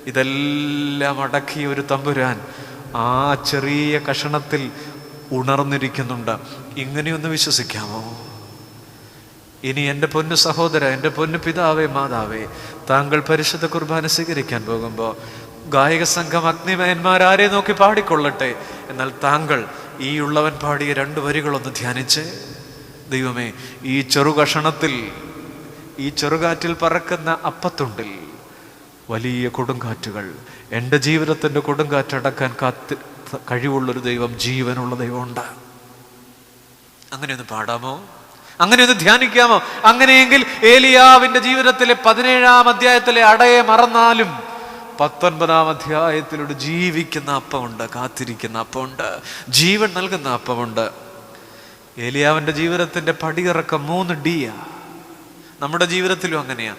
Speaker 1: ഇതെല്ലാം അടക്കിയ ഒരു തമ്പുരാൻ ആ ചെറിയ കഷണത്തിൽ ഉണർന്നിരിക്കുന്നുണ്ട്. ഇങ്ങനെയൊന്ന് വിശ്വസിക്കാമോ? ഇനി എൻ്റെ പൊന്നു സഹോദര, എൻ്റെ പൊന്നു പിതാവേ, മാതാവേ, താങ്കൾ പരിശുദ്ധ കുർബാന സ്വീകരിക്കാൻ പോകുമ്പോൾ ഗായക സംഘം അഗ്നിമയന്മാരെ നോക്കി പാടിക്കൊള്ളട്ടെ. എന്നാൽ താങ്കൾ ഈ ഉള്ളവൻ പാടിയ 2 വരികളൊന്ന് ധ്യാനിച്ച്, ദൈവമേ, ഈ ചെറുകഷണത്തിൽ, ഈ ചെറുകാറ്റിൽ പറക്കുന്ന അപ്പത്തുണ്ടിൽ വലിയ കൊടുങ്കാറ്റുകൾ, എൻ്റെ ജീവിതത്തിൻ്റെ കൊടുങ്കാറ്റടക്കാൻ കഴിവുള്ളൊരു ദൈവം, ജീവനുള്ള ദൈവമുണ്ട്. അങ്ങനെയൊന്ന് പാടാമോ? അങ്ങനെയൊന്ന് ധ്യാനിക്കാമോ? അങ്ങനെയെങ്കിൽ ഏലിയാവിൻ്റെ ജീവിതത്തിലെ 17-ാം അധ്യായത്തിലെ അടയെ മറന്നാലും 19-ാം അധ്യായത്തിലൂടെ ജീവിക്കുന്ന അപ്പമുണ്ട്, കാത്തിരിക്കുന്ന അപ്പമുണ്ട്, ജീവൻ നൽകുന്ന അപ്പമുണ്ട്. ഏലിയാവിൻ്റെ ജീവിതത്തിൻ്റെ പടിയിറക്കം 3 ഡിയാ. നമ്മുടെ ജീവിതത്തിലും അങ്ങനെയാ.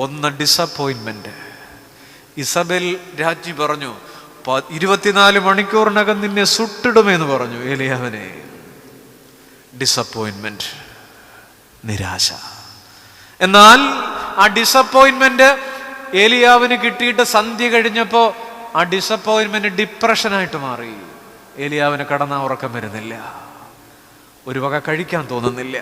Speaker 1: 1 ഡിസപ്പോയിൻമെന്റ്. ഇസബേൽ രാജ്ഞി പറഞ്ഞു, 24 മണിക്കൂറിനകം നിന്നെ സുട്ടിടുമെന്ന് പറഞ്ഞു ഏലിയാവിനെ. ഡിസപ്പോയിന്റ്മെന്റ്, നിരാശ. എന്നാൽ ആ ഡിസപ്പോയിന്റ്മെന്റ് ഏലിയാവിന് കിട്ടിയിട്ട് സന്ധ്യ കഴിഞ്ഞപ്പോ ആ ഡിസപ്പോയിന്റ്മെന്റ് ഡിപ്രഷനായിട്ട് മാറി. ഏലിയാവിന് കടന്ന ഉറക്കം വരുന്നില്ല, ഒരു വക കഴിക്കാൻ തോന്നുന്നില്ല.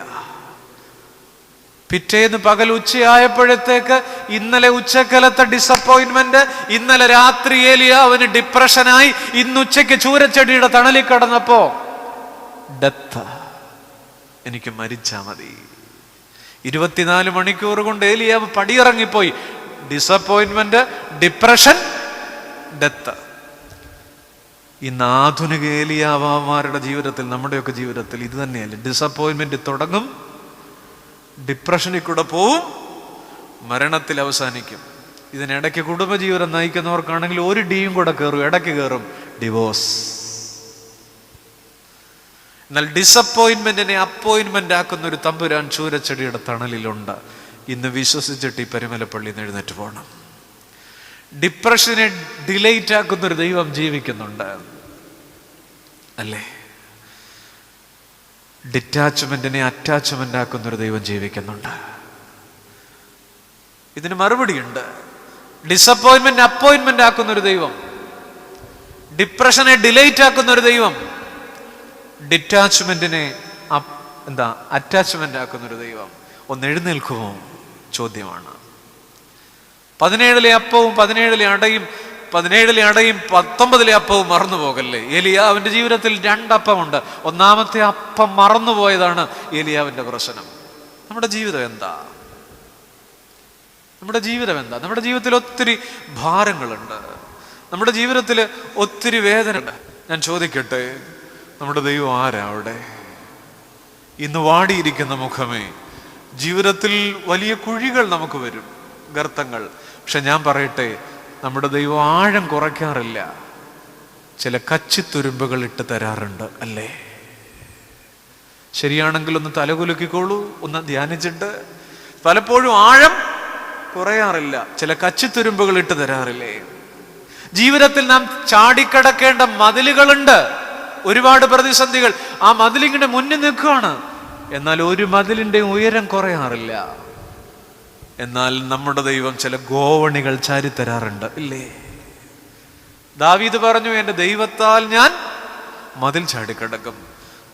Speaker 1: പിറ്റേന്ന് പകൽ ഉച്ചയായപ്പോഴത്തേക്ക് ഇന്നലെ ഉച്ചക്കലത്തെ ഡിസപ്പോയിന്റ്മെന്റ്, ഇന്നലെ രാത്രി ഏലിയാവിന് ഡിപ്രഷനായി. ഇന്നുച്ചയ്ക്ക് ചൂരച്ചെടിയുടെ തണലിൽ കടന്നപ്പോ ഡെത്ത്, എനിക്ക് മരിച്ചാ മതി. 24 മണിക്കൂർ കൊണ്ട് ഏലിയാവ് പടിയിറങ്ങിപ്പോയി. Disappointment, depression, death. ഇന്ന് ആധുനിക ഏലിയാവന്മാരുടെ ജീവിതത്തിൽ, നമ്മുടെയൊക്കെ ജീവിതത്തിൽ ഇത് തന്നെയല്ലേ? ഡിസപ്പോയിന്റ്മെന്റ് തുടങ്ങും, ഡിപ്രഷനിൽ കൂടെ പോവും, മരണത്തിൽ അവസാനിക്കും. ഇതിനിടയ്ക്ക് കുടുംബജീവിതം നയിക്കുന്നവർക്കാണെങ്കിൽ ഒരു ഡിയും കൂടെ കയറും, ഇടയ്ക്ക് കയറും, ഡിവോഴ്സ്. എന്നാൽ ഡിസപ്പോയിന്റ്മെന്റിനെ അപ്പോയിന്റ്മെന്റ് ആക്കുന്ന ഒരു തമ്പുരാൻ ചൂരച്ചെടിയുടെ തണലിലുണ്ട്. ഇന്ന് വിശ്വസിച്ചിട്ട് ഈ പരിമലപ്പള്ളി എഴുന്നേറ്റ് പോകണം. ഡിപ്രഷനെ ഡിലേറ്റ് ആക്കുന്നൊരു ദൈവം ജീവിക്കുന്നുണ്ട് അല്ലേ? ഡിറ്റാച്ച്മെന്റിനെ അറ്റാച്ച്മെന്റ് ആക്കുന്നൊരു ദൈവം ജീവിക്കുന്നുണ്ട്. ഇതിന് മറുപടിയുണ്ട്. ഡിസപ്പോയിന്റ്മെന്റ് അപ്പോയിന്റ്മെന്റ് ആക്കുന്നൊരു ദൈവം, ഡിപ്രഷനെ ഡിലേറ്റ് ആക്കുന്നൊരു ദൈവം, ഡിറ്റാച്ച്മെന്റിനെ അറ്റാച്ച്മെന്റ് ആക്കുന്നൊരു ദൈവം. ഒന്ന് എഴുന്നേൽക്കുമോ? ചോദ്യമാണ്. 17 അപ്പവും 17 അടയും 19 അപ്പവും മറന്നു പോകല്ലേ? ഏലിയാവിന്റെ ജീവിതത്തിൽ 2 അപ്പമുണ്ട്. ഒന്നാമത്തെ അപ്പം മറന്നുപോയതാണ് ഏലിയാവിന്റെ പ്രശ്നം. നമ്മുടെ ജീവിതം എന്താ? നമ്മുടെ ജീവിതത്തിൽ ഒത്തിരി ഭാരങ്ങളുണ്ട്, നമ്മുടെ ജീവിതത്തിൽ ഒത്തിരി വേദനയുണ്ട്. ഞാൻ ചോദിക്കട്ടെ, നമ്മുടെ ദൈവം ആരാ അവിടെ? ഇന്ന് വാടിയിരിക്കുന്ന മുഖമേ, ജീവിതത്തിൽ വലിയ കുഴികൾ നമുക്ക് വരും, ഗർത്തങ്ങൾ. പക്ഷെ ഞാൻ പറയട്ടെ, നമ്മുടെ ദൈവം ആഴം കുറയ്ക്കാറില്ല, ചില കച്ചിത്തുരുമ്പുകൾ ഇട്ട് തരാറുണ്ട് അല്ലേ? ശരിയാണെങ്കിൽ ഒന്ന് തലകുലുക്കിക്കോളൂ, ഒന്ന് ധ്യാനിച്ചിട്ട്. പലപ്പോഴും ആഴം കുറയാറില്ല, ചില കച്ചിത്തുരുമ്പുകൾ ഇട്ട് തരാറില്ലേ? ജീവിതത്തിൽ നാം ചാടിക്കടക്കേണ്ട മതിലുകളുണ്ട്, ഒരുപാട് പ്രതിസന്ധികൾ. ആ മതിലിങ്ങനെ മുന്നിൽ നിൽക്കുകയാണ്, എന്നാൽ ഒരു മതിലിന്റെ ഉയരം കുറയാറില്ല. എന്നാൽ നമ്മുടെ ദൈവം ചില ഗോവണികൾ ചാരിത്തരാറുണ്ട് ഇല്ലേ? ദാവീദ് പറഞ്ഞു, എൻ്റെ ദൈവത്താൽ ഞാൻ മതിൽ ചാടിക്കിടക്കും.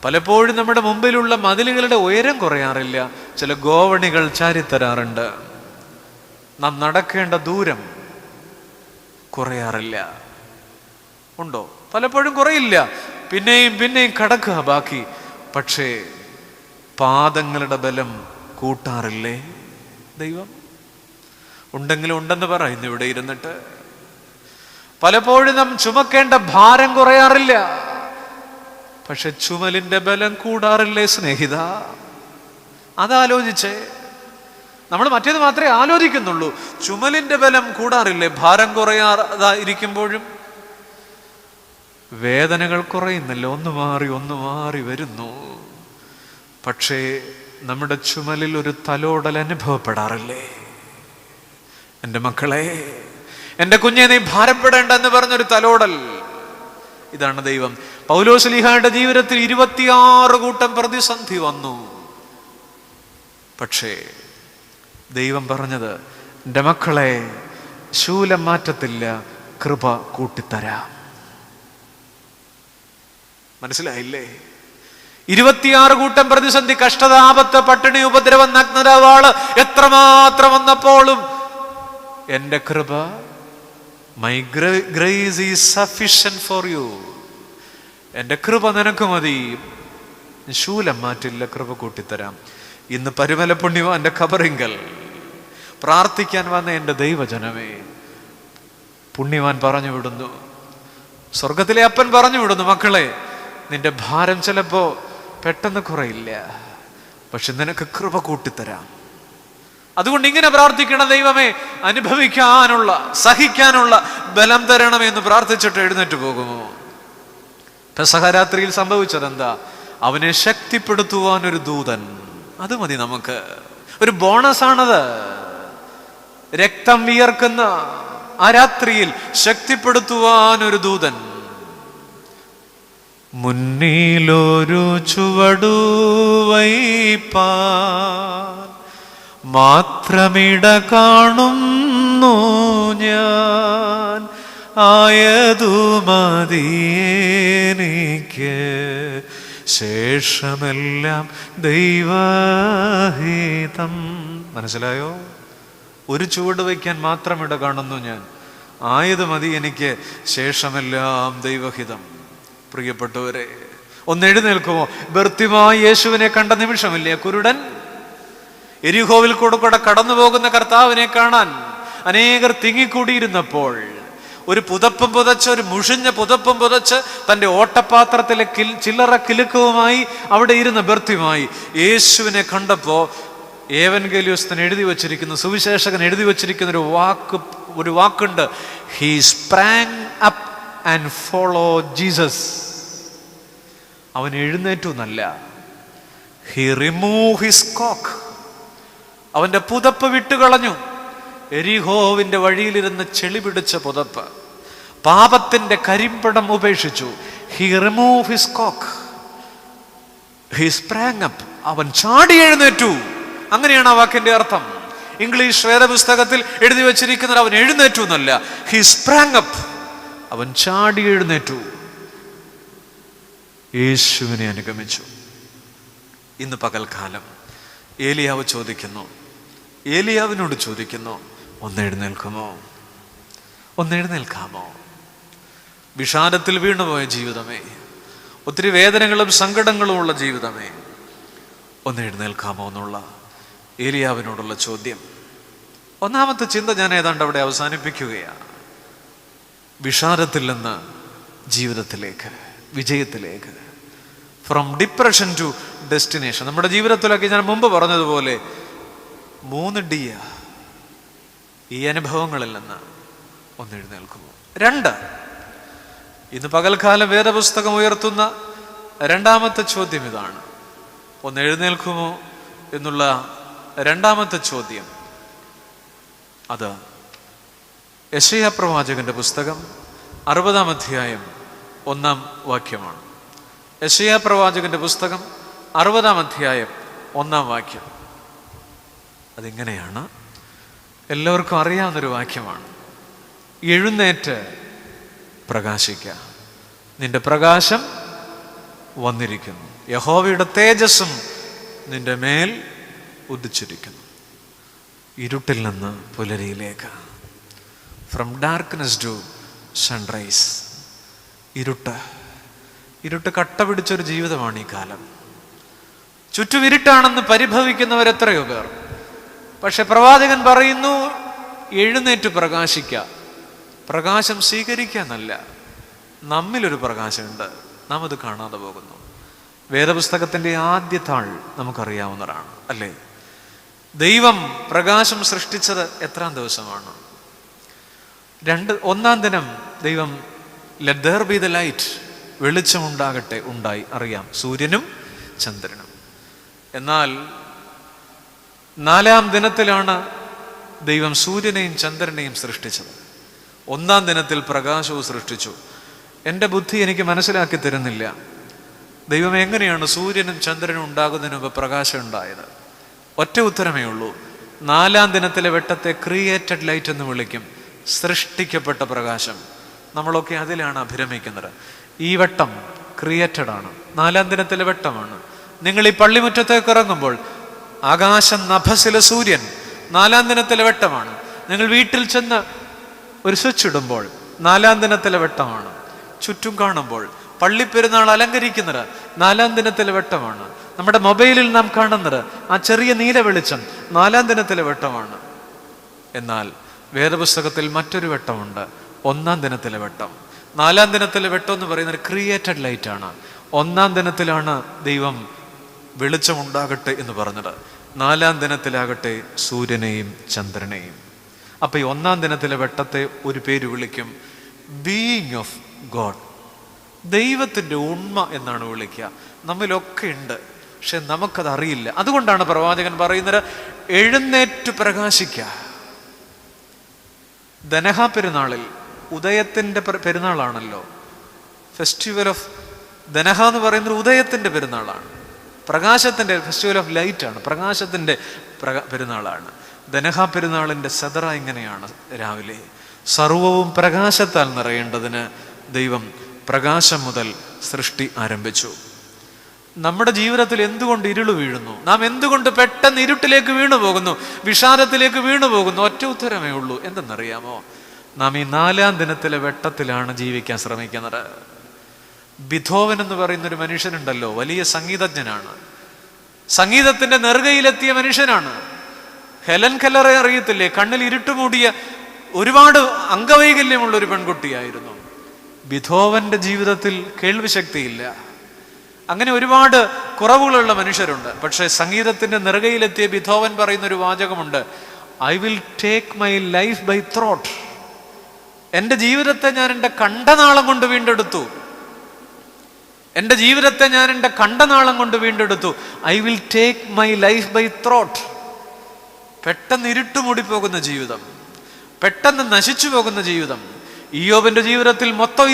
Speaker 1: പലപ്പോഴും നമ്മുടെ മുമ്പിലുള്ള മതിലുകളുടെ ഉയരം കുറയാറില്ല, ചില ഗോവണികൾ ചാരിത്തരാറുണ്ട്. നാം നടക്കേണ്ട ദൂരം കുറയാറില്ല. ഉണ്ടോ? പലപ്പോഴും കുറയില്ല, പിന്നെയും കടക്കുക ബാക്കി. പക്ഷേ പാദങ്ങളുടെ ബലം കൂട്ടാറില്ലേ ദൈവം? ഉണ്ടെങ്കിലും ഉണ്ടെന്ന് പറ ഇന്നിവിടെ ഇരുന്നിട്ട്. പലപ്പോഴും നാം ചുമക്കേണ്ട ഭാരം കുറയാറില്ല, പക്ഷെ ചുമലിന്റെ ബലം കൂടാറില്ലേ സ്നേഹിത? അതാലോചിച്ചേ. നമ്മൾ മറ്റേത് മാത്രമേ ആലോചിക്കുന്നുള്ളൂ. ചുമലിന്റെ ബലം കൂടാറില്ലേ? ഭാരം കുറയാതിരിക്കുമ്പോഴും വേദനകൾ കുറയുന്നില്ല, ഒന്ന് മാറി വരുന്നു. പക്ഷേ നമ്മുടെ ചുമലിൽ ഒരു തലോടൽ അനുഭവപ്പെടാറില്ലേ? എൻ്റെ മക്കളെ, എൻ്റെ കുഞ്ഞെ, നീ ഭാരപ്പെടേണ്ട എന്ന് പറഞ്ഞൊരു തലോടൽ. ഇതാണ് ദൈവം. പൗലോസ്ലീഹായുടെ ജീവിതത്തിൽ 26 കൂട്ടം പ്രതിസന്ധി വന്നു. പക്ഷേ ദൈവം പറഞ്ഞത്, എൻ്റെ മക്കളെ, ശൂലം മാറ്റത്തില്ല, കൃപ കൂട്ടിത്തരാം. മനസ്സിലായില്ലേ? 26 കൂട്ടം പ്രതിസന്ധി, കഷ്ടത, ആപത്ത്, പട്ടിണി, ഉപദ്രവം, നഗ്നത, വാള് എത്രമാത്രം വന്നപ്പോഴും എൻ്റെ കൃപ, my grace is sufficient for you, എൻ്റെ കൃപ നിനക്ക് മതി, ശൂലം മാറ്റില്ല, കൃപ കൂട്ടിത്തരാം. ഇന്ന് പരിമല പുണ്യവാന്റെ ഖബറിങ്കൽ പ്രാർത്ഥിക്കാൻ വന്ന എൻ്റെ ദൈവജനമേ, പുണ്യവാൻ പറഞ്ഞു വിടുന്നു, സ്വർഗത്തിലെ അപ്പൻ പറഞ്ഞു വിടുന്നു, മക്കളെ, നിന്റെ ഭാരം ചിലപ്പോ പെട്ടെന്ന് കുറയില്ല, പക്ഷെ നിനക്ക് കൃപ കൂട്ടിത്തരാം. അതുകൊണ്ട് ഇങ്ങനെ പ്രാർത്ഥിക്കണം, ദൈവമേ, അനുഭവിക്കാനുള്ള, സഹിക്കാനുള്ള ബലം തരണമെന്ന് പ്രാർത്ഥിച്ചിട്ട് എഴുന്നേറ്റ് പോകുമോ? പെസഹ രാത്രിയിൽ സംഭവിച്ചതെന്താ? അവനെ ശക്തിപ്പെടുത്തുവാൻ ഒരു ദൂതൻ. അത് മതി നമുക്ക്, ഒരു ബോണസാണത്. രക്തം വിയർക്കുന്ന ആ രാത്രിയിൽ ശക്തിപ്പെടുത്തുവാൻ ഒരു ദൂതൻ. മുന്നിലൊരു ചുവടു വയ്പാൻ മാത്രമിട കാണുന്നു ഞാൻ, ആയതു മതിയെനിക്ക് ശേഷമെല്ലാം ദൈവഹിതം. മനസ്സിലായോ? ഒരു ചുവട് വയ്ക്കാൻ മാത്രം ഇട കാണുന്നു ഞാൻ, ആയത് മതി എനിക്ക് ശേഷമെല്ലാം ദൈവഹിതം. പ്രിയപ്പെട്ടവരെ, ഒന്ന് എഴുന്നേൽക്കുമോ? ബർത്തിമായി യേശുവിനെ കണ്ട നിമിഷമില്ലേ കുരുടൻ? എരിഹോവിൽ കൂടെ കടന്നു പോകുന്ന കർത്താവിനെ കാണാൻ അനേകർ തിങ്ങിക്കൂടിയിരുന്നപ്പോൾ ഒരു പുതപ്പും പുതച്ച്, ഒരു മുഷിഞ്ഞ പുതപ്പും പുതച്ച് തൻ്റെ ഓട്ടപാത്രത്തിലെ ചില്ലറ കിലുക്കവുമായി അവിടെ ഇരുന്ന ബർത്തിമായി യേശുവിനെ കണ്ടപ്പോൾ ഏവൻഗേലിയോസ്തൻ എഴുതി വച്ചിരിക്കുന്ന, സുവിശേഷകൻ എഴുതി വച്ചിരിക്കുന്ന ഒരു വാക്കുണ്ട്. He sprang up and follow Jesus. അവൻ എഴുന്നേറ്റു എന്നല്ല, ഹി റിമൂവ് ഹിസ് കോക്ക്. അവന്റെ പുതപ്പ് വിട്ടുകളഞ്ഞു. എരിഹോവിന്റെ വഴിയിലിരുന്ന് ചെളി പിടിച്ച പുതപ്പ്, പാപത്തിന്റെ കരിമ്പടം ഉപേക്ഷിച്ചു. ഹി റിമൂവ് ഹിസ് കോക്ക്, ഹി സ്പ്രാങ് അപ്പ്. അവൻ ചാടി എഴുന്നേറ്റു. അങ്ങനെയാണ് ആ വാക്കിന്റെ അർത്ഥം. ഇംഗ്ലീഷ് വേദപുസ്തകത്തിൽ എഴുതി വച്ചിരിക്കുന്നത് അവൻ എഴുന്നേറ്റു എന്നല്ല, ഹി സ്പ്രാങ് അപ്പ്. അവൻ ചാടി എഴുന്നേറ്റു, യേശുവിനെ അനുഗമിച്ചു. ഇന്ന് പകൽക്കാലം ഏലിയാവിനോട് ചോദിക്കുന്നു, ഒന്ന് എഴുന്നേൽക്കുമോ? ഒന്ന് എഴുന്നേൽക്കാമോ? വിഷാദത്തിൽ വീണുപോയ ജീവിതമേ, ഒത്തിരി വേദനകളും സങ്കടങ്ങളും ഉള്ള ജീവിതമേ, ഒന്ന് എഴുന്നേൽക്കാമോ എന്നുള്ള ഏലിയാവിനോടുള്ള ചോദ്യം. ഒന്നാമത്തെ ചിന്ത ഞാൻ ഏതാണ്ട് അവിടെ അവസാനിപ്പിക്കുകയാണ്. വിഷാദത്തിൽ നിന്ന് ജീവിതത്തിലേക്ക്, വിജയത്തിലേക്ക്, ഫ്രം ഡിപ്രഷൻ ടു ഡെസ്റ്റിനേഷൻ. നമ്മുടെ ജീവിതത്തിലൊക്കെ ഞാൻ മുമ്പ് പറഞ്ഞതുപോലെ 3 D. ഈ അനുഭവങ്ങളിൽ നിന്ന് ഒന്ന് എഴുന്നേൽക്കുമോ? 2, ഇന്ന് പകൽക്കാലം വേദപുസ്തകം ഉയർത്തുന്ന രണ്ടാമത്തെ ചോദ്യം ഇതാണ്. ഒന്ന് എഴുന്നേൽക്കുമോ എന്നുള്ള രണ്ടാമത്തെ ചോദ്യം, അത് യെശയ്യാ പ്രവാചകന്റെ പുസ്തകം 60-ാം അധ്യായം 1-ാം വാക്യമാണ്. യെശയ്യാ പ്രവാചകന്റെ പുസ്തകം 60-ാം അധ്യായം 1-ാം വാക്യം. അതിങ്ങനെയാണ്, എല്ലാവർക്കും അറിയാവുന്നൊരു വാക്യമാണ്. എഴുന്നേറ്റ് പ്രകാശിക്ക, നിന്റെ പ്രകാശം വന്നിരിക്കുന്നു, യഹോവയുടെ തേജസ്സും നിന്റെ മേൽ ഉദിച്ചിരിക്കുന്നു. ഇരുട്ടിൽ നിന്ന് പുലരിയിലേക്ക്, ഫ്രം ഡാർക്ക്നെസ് ടു സൺറൈസ്. ഇരുട്ട് കട്ട പിടിച്ചൊരു ജീവിതമാണ് ഈ കാലം. ചുറ്റും ഇരുട്ടാണെന്ന് പരിഭവിക്കുന്നവരെത്രയോ പേർ. പക്ഷെ പ്രവാചകൻ പറയുന്നു, എഴുന്നേറ്റ് പ്രകാശിക്ക. പ്രകാശം സ്വീകരിക്കാന്നല്ല, നമ്മിലൊരു പ്രകാശമുണ്ട്, നാം അത് കാണാതെ പോകുന്നു. വേദപുസ്തകത്തിൻ്റെ ആദ്യ താൾ നമുക്കറിയാവുന്നതാണ്, അല്ലേ? ദൈവം പ്രകാശം സൃഷ്ടിച്ചത് എത്രാം ദിവസമാണ്? 1-ാം ദിനം ദൈവം let there be the light, വെളിച്ചമുണ്ടാകട്ടെ, ഉണ്ടായി. അറിയാം, സൂര്യനും ചന്ദ്രനും. എന്നാൽ 4-ാം ദിനത്തിലാണ് ദൈവം സൂര്യനെയും ചന്ദ്രനെയും സൃഷ്ടിച്ചത്. 1-ാം ദിനത്തിൽ പ്രകാശവും സൃഷ്ടിച്ചു. എൻ്റെ ബുദ്ധി എനിക്ക് മനസ്സിലാക്കി തരുന്നില്ല, ദൈവം എങ്ങനെയാണ് സൂര്യനും ചന്ദ്രനും ഉണ്ടാകുന്നതിന് മുമ്പ് പ്രകാശം ഉണ്ടായത്? ഒറ്റ ഉത്തരമേ ഉള്ളൂ. 4-ാം ദിനത്തിലെ വെട്ടത്തെ ക്രിയേറ്റഡ് ലൈറ്റ് എന്ന് വിളിക്കും, സൃഷ്ടിക്കപ്പെട്ട പ്രകാശം. നമ്മളൊക്കെ അതിലാണ് അഭിരമിക്കുന്നത്. ഈ വെട്ടം ക്രിയേറ്റഡ് ആണ്, 4-ാം ദിനത്തിലെ വെട്ടമാണ്. നിങ്ങൾ ഈ പള്ളിമുറ്റത്തേക്ക് ഇറങ്ങുമ്പോൾ ആകാശ നഭസിലെ സൂര്യൻ 4-ാം ദിനത്തിലെ വെട്ടമാണ്. നിങ്ങൾ വീട്ടിൽ ചെന്ന് ഒരു സ്വിച്ച് ഇടുമ്പോൾ 4-ാം ദിനത്തിലെ വെട്ടമാണ്. ചുറ്റും കാണുമ്പോൾ പള്ളിപ്പെരുന്നാൾ അലങ്കരിക്കുന്നത് 4-ാം ദിനത്തിലെ വെട്ടമാണ്. നമ്മുടെ മൊബൈലിൽ നാം കാണുന്നത് ആ ചെറിയ നീല വെളിച്ചം 4-ാം ദിനത്തിലെ വെട്ടമാണ്. എന്നാൽ വേദപുസ്തകത്തിൽ മറ്റൊരു വെട്ടമുണ്ട്, 1-ാം ദിനത്തിലെ വെട്ടം. 4-ാം ദിനത്തിലെ വെട്ടം എന്ന് പറയുന്നത് ക്രിയേറ്റഡ് ലൈറ്റ് ആണ്. 1-ാം ദിനത്തിലാണ് ദൈവം വെളിച്ചമുണ്ടാകട്ടെ എന്ന് പറഞ്ഞത്. 4-ാം ദിനത്തിലാകട്ടെ സൂര്യനെയും ചന്ദ്രനെയും. അപ്പൊ ഈ 1-ാം ദിനത്തിലെ വെട്ടത്തെ ഒരു പേര് വിളിക്കും ബീയിങ് ഓഫ് ഗോഡ്, ദൈവത്തിന്റെ ഉണ്മ എന്നാണ് വിളിക്കുക. നമ്മിലൊക്കെ ഉണ്ട്, പക്ഷെ നമുക്കത് അറിയില്ല. അതുകൊണ്ടാണ് പ്രവാചകൻ പറയുന്നത്, എഴുന്നേറ്റ് പ്രകാശിക്ക. ദനഹ പെരുന്നാളിൽ, ഉദയത്തിൻ്റെ പെരുന്നാളാണല്ലോ, ഫെസ്റ്റിവൽ ഓഫ് ദനഹ എന്ന് പറയുന്നത് ഉദയത്തിൻ്റെ പെരുന്നാളാണ്, പ്രകാശത്തിൻ്റെ ഫെസ്റ്റിവൽ ഓഫ് ലൈറ്റാണ്, പ്രകാശത്തിൻ്റെ പെരുന്നാളാണ്. ദനഹ പെരുന്നാളിൻ്റെ സദറ ഇങ്ങനെയാണ്: രാവിലെ സർവവും പ്രകാശത്താൽ നിറയേണ്ടതിന് ദൈവം പ്രകാശം മുതൽ സൃഷ്ടി ആരംഭിച്ചു. നമ്മുടെ ജീവിതത്തിൽ എന്തുകൊണ്ട് ഇരുള് വീഴുന്നു? നാം എന്തുകൊണ്ട് പെട്ടെന്ന് ഇരുട്ടിലേക്ക് വീണു പോകുന്നു, വിഷാദത്തിലേക്ക് വീണു പോകുന്നു? ഒറ്റ ഉത്തരമേ ഉള്ളൂ. എന്തെന്നറിയാമോ? നാം ഈ 4-ാം ദിനത്തിലെ വെട്ടത്തിലാണ് ജീവിക്കാൻ ശ്രമിക്കുന്നത്. ബിഥോവൻ എന്ന് പറയുന്നൊരു മനുഷ്യനുണ്ടല്ലോ, വലിയ സംഗീതജ്ഞനാണ്, സംഗീതത്തിന്റെ നെറുകയിലെത്തിയ മനുഷ്യനാണ്. ഹെലൻ കെല്ലറെ അറിയത്തില്ലേ? കണ്ണിൽ ഇരുട്ടുമൂടിയ ഒരുപാട് അംഗവൈകല്യമുള്ള ഒരു പെൺകുട്ടിയായിരുന്നു. ബിഥോവന്റെ ജീവിതത്തിൽ കേൾവിശക്തിയില്ല. അങ്ങനെ ഒരുപാട് കുറവുകളുള്ള മനുഷ്യരുണ്ട്. പക്ഷെ സംഗീതത്തിന്റെ നെറുകയിലെത്തിയ ബിഥോവൻ പറയുന്ന ഒരു വാചകമുണ്ട്: I will take my life by throat. എൻ്റെ ജീവിതത്തെ ഞാൻ എൻ്റെ കണ്ഠനാളം കൊണ്ട് വീണ്ടെടുത്തു. എൻ്റെ ജീവിതത്തെ ഞാൻ എൻ്റെ കണ്ഠനാളം കൊണ്ട് വീണ്ടെടുത്തു. I will take my life by throat. പെട്ടെന്ന് ഇരുട്ടുമൂടിപ്പോകുന്ന ജീവിതം, പെട്ടെന്ന് നശിച്ചു പോകുന്ന ജീവിതം. ഇയ്യോബിന്റെ ജീവിതത്തിൽ മൊത്തം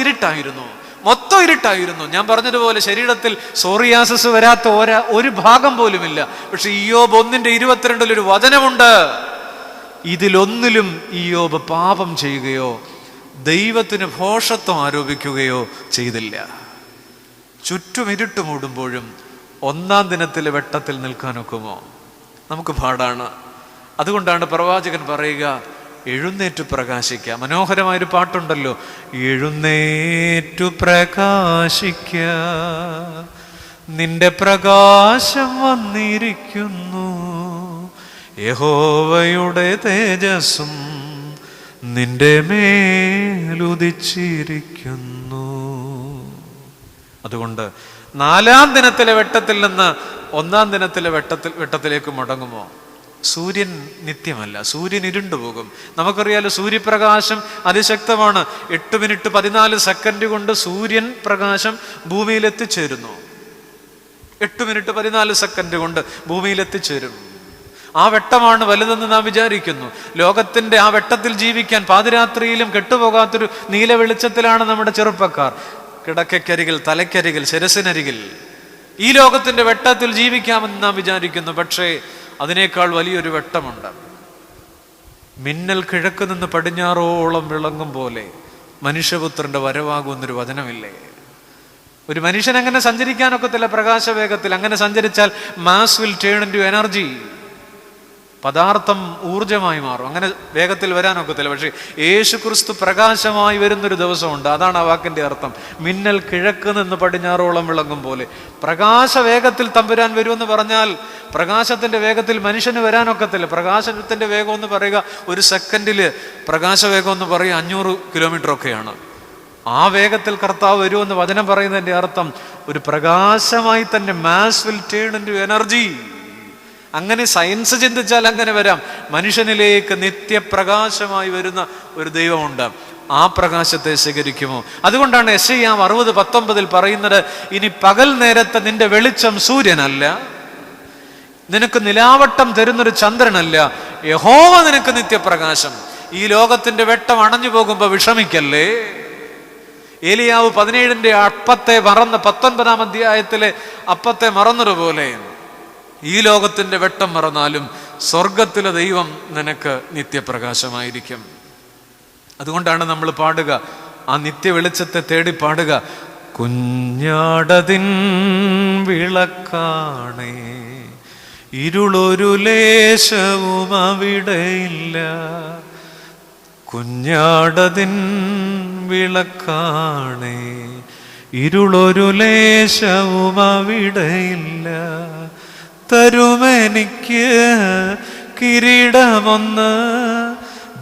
Speaker 1: ഇരുട്ടായിരുന്നു. ഞാൻ പറഞ്ഞതുപോലെ ശരീരത്തിൽ സോറിയാസിസ് വരാത്ത ഒരു ഭാഗം പോലുമില്ല. പക്ഷെ ഇയ്യോബ് 1:22 ഒരു വചനമുണ്ട്: ഇതിലൊന്നിലും ഇയ്യോബ് പാപം ചെയ്യുകയോ ദൈവത്തിന് ഭോഷത്വം ആരോപിക്കുകയോ ചെയ്തില്ല. ചുറ്റും ഇരുട്ട് മൂടുമ്പോഴും 1-ാം ദിനത്തിലെ വെട്ടത്തിൽ നിൽക്കാനൊക്കുമോ? നമുക്ക് പാടാണ്. അതുകൊണ്ടാണ് പ്രവാചകൻ പറയുക: എഴുന്നേറ്റു പ്രകാശിക്കുക. മനോഹരമായൊരു പാട്ടുണ്ടല്ലോ: എഴുന്നേറ്റു പ്രകാശിക്ക, നിന്റെ പ്രകാശം വന്നിരിക്കുന്നു, യഹോവയുടെ തേജസ്സും നിന്റെ മേലുദിച്ചിരിക്കുന്നു. അതുകൊണ്ട് 4-ാം ദിനത്തിലെ വെട്ടത്തിൽ നിന്ന് 1-ാം ദിനത്തിലെ വെട്ടത്തിലേക്ക് മടങ്ങുമോ? സൂര്യൻ നിത്യമല്ല, സൂര്യൻ ഇരുണ്ടുപോകും. നമുക്കറിയാലോ, സൂര്യപ്രകാശം അതിശക്തമാണ്. 8 മിനിറ്റ് 14 സെക്കൻഡ് കൊണ്ട് സൂര്യൻ പ്രകാശം ഭൂമിയിൽ എത്തിച്ചേരുന്നു. 8 മിനിറ്റ് 14 സെക്കൻഡ് കൊണ്ട് ഭൂമിയിൽ എത്തിച്ചേരും. ആ വെട്ടമാണ് വലുതെന്ന് നാം വിചാരിക്കുന്നു. ലോകത്തിന്റെ ആ വെട്ടത്തിൽ ജീവിക്കാൻ പാതിരാത്രിയിലും കെട്ടുപോകാത്തൊരു നീല വെളിച്ചത്തിലാണ് നമ്മുടെ ചെറുപ്പക്കാർ. കിടക്കക്കരികിൽ, തലക്കരികിൽ, ശിരസിനരികിൽ ഈ ലോകത്തിന്റെ വെട്ടത്തിൽ ജീവിക്കാമെന്ന് നാം വിചാരിക്കുന്നു. പക്ഷേ അതിനേക്കാൾ വലിയൊരു വെട്ടമുണ്ട്. മിന്നൽ കിഴക്ക് നിന്ന് പടിഞ്ഞാറോളം വിളങ്ങും പോലെ മനുഷ്യപുത്രന്റെ വരവാകുമെന്നൊരു വചനമില്ലേ? ഒരു മനുഷ്യൻ അങ്ങനെ സഞ്ചരിക്കാനൊക്കത്തില്ല പ്രകാശവേഗത്തിൽ. അങ്ങനെ സഞ്ചരിച്ചാൽ mass will turn into energy. പദാർത്ഥം ഊർജമായി മാറും. അങ്ങനെ വേഗത്തിൽ വരാനൊക്കത്തില്ല. പക്ഷെ യേശു ക്രിസ്തു പ്രകാശമായി വരുന്നൊരു ദിവസമുണ്ട്. അതാണ് ആ വാക്കിന്റെ അർത്ഥം. മിന്നൽ കിഴക്ക് നിന്ന് പടിഞ്ഞാറോളം വിളങ്ങും പോലെ. പ്രകാശ വേഗത്തിൽ തമ്പുരാൻ വരുമെന്ന് പറഞ്ഞാൽ പ്രകാശത്തിന്റെ വേഗത്തിൽ മനുഷ്യന് വരാനൊക്കത്തില്ല. പ്രകാശത്തിന്റെ വേഗം എന്ന് പറയുക, ഒരു സെക്കൻഡില് പ്രകാശവേഗം എന്ന് പറയുക 500 കിലോമീറ്റർ ഒക്കെയാണ്. ആ വേഗത്തിൽ കർത്താവ് വരുമെന്ന് വചനം പറയുന്നതിന്റെ അർത്ഥം ഒരു പ്രകാശമായി തന്നെ, mass will turn into energy. അങ്ങനെ സയൻസ് ചിന്തിച്ചാൽ അങ്ങനെ വരാം. മനുഷ്യനിലേക്ക് നിത്യപ്രകാശമായി വരുന്ന ഒരു ദൈവമുണ്ട്. ആ പ്രകാശത്തെ സ്വീകരിക്കുമോ? അതുകൊണ്ടാണ് യെശയ്യാ 60:19 പറയുന്നത്: ഇനി പകൽ നേരത്തെ നിന്റെ വെളിച്ചം സൂര്യനല്ല, നിനക്ക് നിലാവട്ടം തരുന്നൊരു ചന്ദ്രനല്ല, യഹോവ നിനക്ക് നിത്യപ്രകാശം. ഈ ലോകത്തിന്റെ വെട്ടം അണഞ്ഞു പോകുമ്പോ വിഷമിക്കല്ലേ. ഏലിയാവ് 17 അപ്പത്തെ മറന്ന് 19-ാം അധ്യായത്തിലെ അപ്പത്തെ മറന്നതുപോലെ ഈ ലോകത്തിന്റെ വെട്ടം മറന്നാലും സ്വർഗത്തിലെ ദൈവം നിനക്ക് നിത്യപ്രകാശമായിരിക്കും. അതുകൊണ്ടാണ് നമ്മൾ പാടുക, ആ നിത്യ വെളിച്ചത്തെ തേടി പാടുക: കുഞ്ഞാടതിൻ വിളക്കാണേ, ഇരുളൊരു ലേശവും അവിടെയില്ല. കുഞ്ഞാടതിൻ വിളക്കാണേ, ഇരുളൊരു ലേശവും അവിടെയില്ല. തരുമെനിക്ക് കിരീടമൊന്ന്,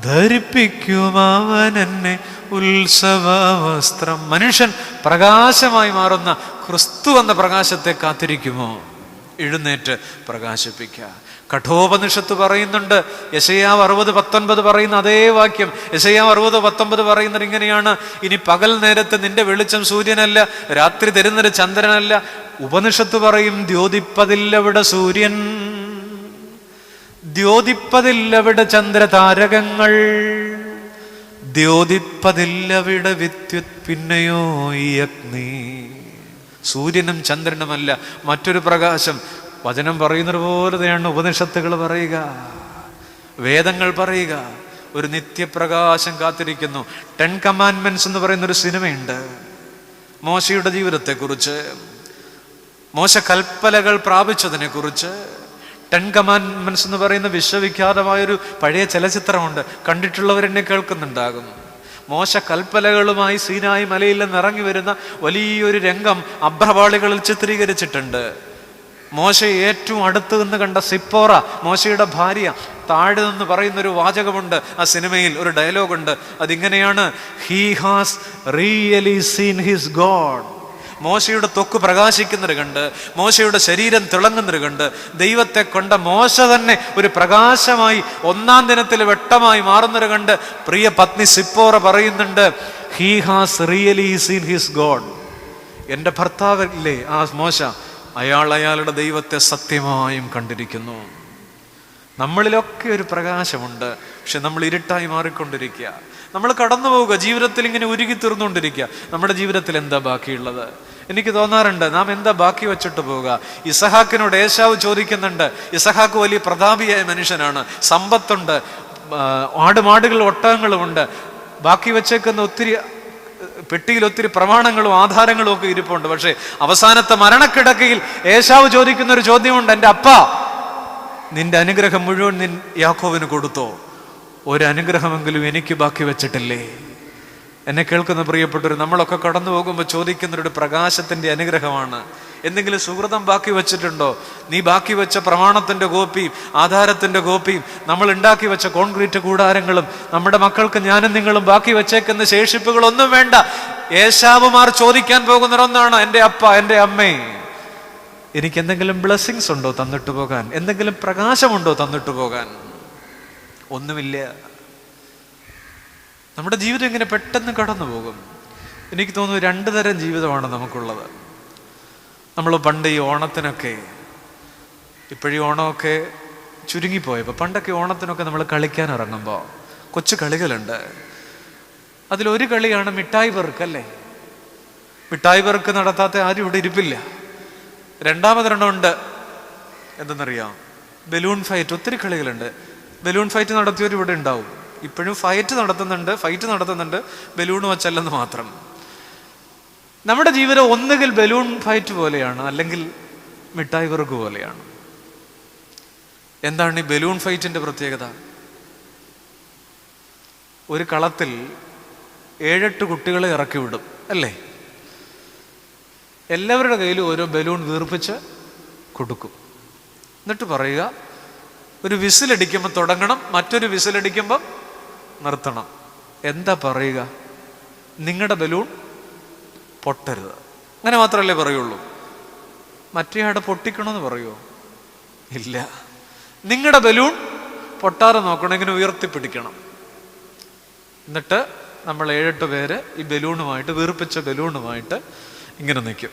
Speaker 1: ധരിപ്പിക്കും അവൻ എന്നെ ഉത്സവവസ്ത്രം. മനുഷ്യൻ പ്രകാശമായി മാറുന്ന ക്രിസ്തു എന്ന പ്രകാശത്തെ കാത്തിരിക്കുമോ? എഴുന്നേറ്റ് പ്രകാശിപ്പിക്കുക. കഠോപനിഷത്ത് പറയുന്നുണ്ട്, യെശയ്യാവ് 60:19 പറയുന്ന അതേ വാക്യം. യെശയ്യാവ് 60:19 പറയുന്നത് ഇങ്ങനെയാണ്: ഇനി പകൽ നേരത്ത് നിന്റെ വെളിച്ചം സൂര്യനല്ല, രാത്രി തരുന്നൊരു ചന്ദ്രനല്ല. ഉപനിഷത്ത് പറയും: ദ്യോതിപ്പതില്ലവിടെ സൂര്യൻ, ദ്യോതിപ്പതില്ലവിടെ ചന്ദ്രതാരകങ്ങൾ. ദ്യോതിപ്പതില്ലവിടെ വിദ്യുത് പിന്നെയോ ഈ അഗ്നി. സൂര്യനും ചന്ദ്രനുമല്ല, മറ്റൊരു പ്രകാശം. വചനം പറയുന്നത് പോലെ തന്നെയാണ് ഉപനിഷത്തുകൾ പറയുക, വേദങ്ങൾ പറയുക. ഒരു നിത്യപ്രകാശം കാത്തിരിക്കുന്നു. 10 കമാൻഡ്മെന്റ്സ് എന്ന് പറയുന്നൊരു സിനിമയുണ്ട് മോശയുടെ ജീവിതത്തെക്കുറിച്ച്, മോശ കൽപ്പലകൾ പ്രാപിച്ചതിനെ കുറിച്ച്. 10 കമാൻഡ്മെന്റ്സ് എന്ന് പറയുന്ന വിശ്വവിഖ്യാതമായൊരു പഴയ ചലച്ചിത്രമുണ്ട്, കണ്ടിട്ടുള്ളവരെന്നെ കേൾക്കുന്നുണ്ടാകും. മോശ കൽപ്പലകളുമായി സീനായി മലയിൽ നിന്ന് ഇറങ്ങി വരുന്ന വലിയൊരു രംഗം അഭ്രപാളികളിൽ ചിത്രീകരിച്ചിട്ടുണ്ട്. മോശ ഏറ്റവും അടുത്ത് നിന്ന് കണ്ട സിപ്പോറ, മോശയുടെ ഭാര്യ, താഴെ നിന്ന് പറയുന്നൊരു വാചകമുണ്ട് ആ സിനിമയിൽ, ഒരു ഡയലോഗുണ്ട്. അതിങ്ങനെയാണ്: he has really scene his God. മോശയുടെ ത്വക്ക് പ്രകാശിക്കുന്നത് കണ്ട്, മോശയുടെ ശരീരം തിളങ്ങുന്നത് കണ്ട്, ദൈവത്തെ കൊണ്ട മോശ തന്നെ ഒരു പ്രകാശമായി 1-ാം ദിനത്തിൽ വെട്ടമായി മാറുന്നത് കണ്ട് പ്രിയ പത്നി സിപ്പോറ പറയുന്നുണ്ട്, he has really scene his God. എൻ്റെ ഭർത്താവില്ലേ ആ മോശ, അയാളുടെ ദൈവത്തെ സത്യമായും കണ്ടിരിക്കുന്നു. നമ്മളിലൊക്കെ ഒരു പ്രകാശമുണ്ട്, പക്ഷെ നമ്മൾ ഇരുട്ടായി മാറിക്കൊണ്ടിരിക്കുക. നമ്മൾ കടന്നു പോവുക, ജീവിതത്തിൽ ഇങ്ങനെ ഉരുകി തീർന്നുകൊണ്ടിരിക്കുക. നമ്മുടെ ജീവിതത്തിൽ എന്താ ബാക്കിയുള്ളത്? എനിക്ക് തോന്നാറുണ്ട്, നാം എന്താ ബാക്കി വെച്ചിട്ട് പോവുക? ഇസഹാക്കിനോട് ഏശാവ് ചോദിക്കുന്നുണ്ട്. ഇസഹാക്ക് വലിയ പ്രതാപിയായ മനുഷ്യനാണ്, സമ്പത്തുണ്ട്, ആടുമാടുകളും ഒട്ടകങ്ങളുമുണ്ട്. ബാക്കി വെച്ചേക്കുന്ന ഒത്തിരി പെട്ടിയിൽ ഒത്തിരി പ്രമാണങ്ങളും ആധാരങ്ങളും ഒക്കെ ഇരിപ്പുണ്ട്. പക്ഷേ അവസാനത്തെ മരണക്കിടക്കയിൽ ഏശാവ് ചോദിക്കുന്ന ഒരു ചോദ്യമുണ്ട്: എൻ്റെ അപ്പ, നിന്റെ അനുഗ്രഹം മുഴുവൻ യാക്കോബിന് കൊടുത്തോ? ഒരു അനുഗ്രഹമെങ്കിലും എനിക്ക് ബാക്കി വെച്ചിട്ടില്ലേ? എന്നെ കേൾക്കുന്ന പ്രിയപ്പെട്ടവർ, നമ്മളൊക്കെ കടന്നു പോകുമ്പോൾ ചോദിക്കുന്നൊരു പ്രകാശത്തിന്റെ അനുഗ്രഹമാണ്. എന്തെങ്കിലും സുഹൃതം ബാക്കി വെച്ചിട്ടുണ്ടോ? നീ ബാക്കി വെച്ച പ്രമാണത്തിന്റെ കോപ്പിയും ആധാരത്തിന്റെ കോപ്പിയും നമ്മൾ ഉണ്ടാക്കി വെച്ച കോൺക്രീറ്റ് കൂടാരങ്ങളും നമ്മുടെ മക്കൾക്ക് ഞാനും നിങ്ങളും ബാക്കി വെച്ചേക്കുന്ന ശേഷിപ്പുകളൊന്നും വേണ്ട. ഏശാവുമാർ ചോദിക്കാൻ പോകുന്നൊന്നാണ്: എൻ്റെ അപ്പ, എൻ്റെ അമ്മേ, എനിക്ക് എന്തെങ്കിലും ബ്ലെസ്സിങ്സ് ഉണ്ടോ തന്നിട്ട് പോകാൻ? എന്തെങ്കിലും പ്രകാശമുണ്ടോ തന്നിട്ട് പോകാൻ? ഒന്നുമില്ല. നമ്മുടെ ജീവിതം ഇങ്ങനെ പെട്ടെന്ന് കടന്നു പോകും. എനിക്ക് തോന്നുന്നു 2 തരം ജീവിതമാണ് നമുക്കുള്ളത്. നമ്മൾ പണ്ട് ഈ ഓണത്തിനൊക്കെ, ഇപ്പോഴീ ഓണമൊക്കെ ചുരുങ്ങിപ്പോയപ്പോൾ, പണ്ടൊക്കെ ഓണത്തിനൊക്കെ നമ്മൾ കളിക്കാൻ ഇറങ്ങുമ്പോൾ കൊച്ചു കളികളുണ്ട്. അതിലൊരു കളിയാണ് മിഠായി പെറുക്കല്ലേ. മിഠായി പെറുക്ക് നടത്താത്ത ആരും ഇവിടെ ഇരിപ്പില്ല. 2ാമതൊരെണ്ണമുണ്ട്, എന്തെന്നറിയാം, ബലൂൺ ഫൈറ്റ്. ഒത്തിരി കളികളുണ്ട്. ബലൂൺ ഫൈറ്റ് നടത്തിയവർ ഇവിടെ ഉണ്ടാവും. ഇപ്പോഴും ഫൈറ്റ് നടത്തുന്നുണ്ട്, ബലൂൺ വച്ചല്ലെന്ന് മാത്രം. നമ്മുടെ ജീവിതം ഒന്നുകിൽ ബലൂൺ ഫൈറ്റ് പോലെയാണ്, അല്ലെങ്കിൽ മിഠായി പെറുക്ക് പോലെയാണ്. എന്താണ് ഈ ബലൂൺ ഫൈറ്റിന്റെ പ്രത്യേകത? ഒരു കളത്തിൽ 7-8 കുട്ടികളെ ഇറക്കി വിടും അല്ലേ? എല്ലാവരുടെ കയ്യിലും ഓരോ ബലൂൺ വീർപ്പിച്ച് കൊടുക്കും. എന്നിട്ട് പറയുക, ഒരു വിസിലടിക്കുമ്പോൾ തുടങ്ങണം, മറ്റൊരു വിസിലടിക്കുമ്പോൾ നിർത്തണം. എന്താ പറയുക? നിങ്ങളുടെ ബലൂൺ പൊട്ടരുത്. അങ്ങനെ മാത്രമല്ലേ പറയുള്ളൂ. മറ്റേ ആടെ പൊട്ടിക്കണമെന്ന് പറയുമോ? ഇല്ല. നിങ്ങളുടെ ബലൂൺ പൊട്ടാതെ നോക്കണം, ഇങ്ങനെ ഉയർത്തിപ്പിടിക്കണം. എന്നിട്ട് നമ്മൾ 7-8 പേര് ഈ ബലൂണുമായിട്ട്, വീർപ്പിച്ച ബലൂണുമായിട്ട് ഇങ്ങനെ നിൽക്കും.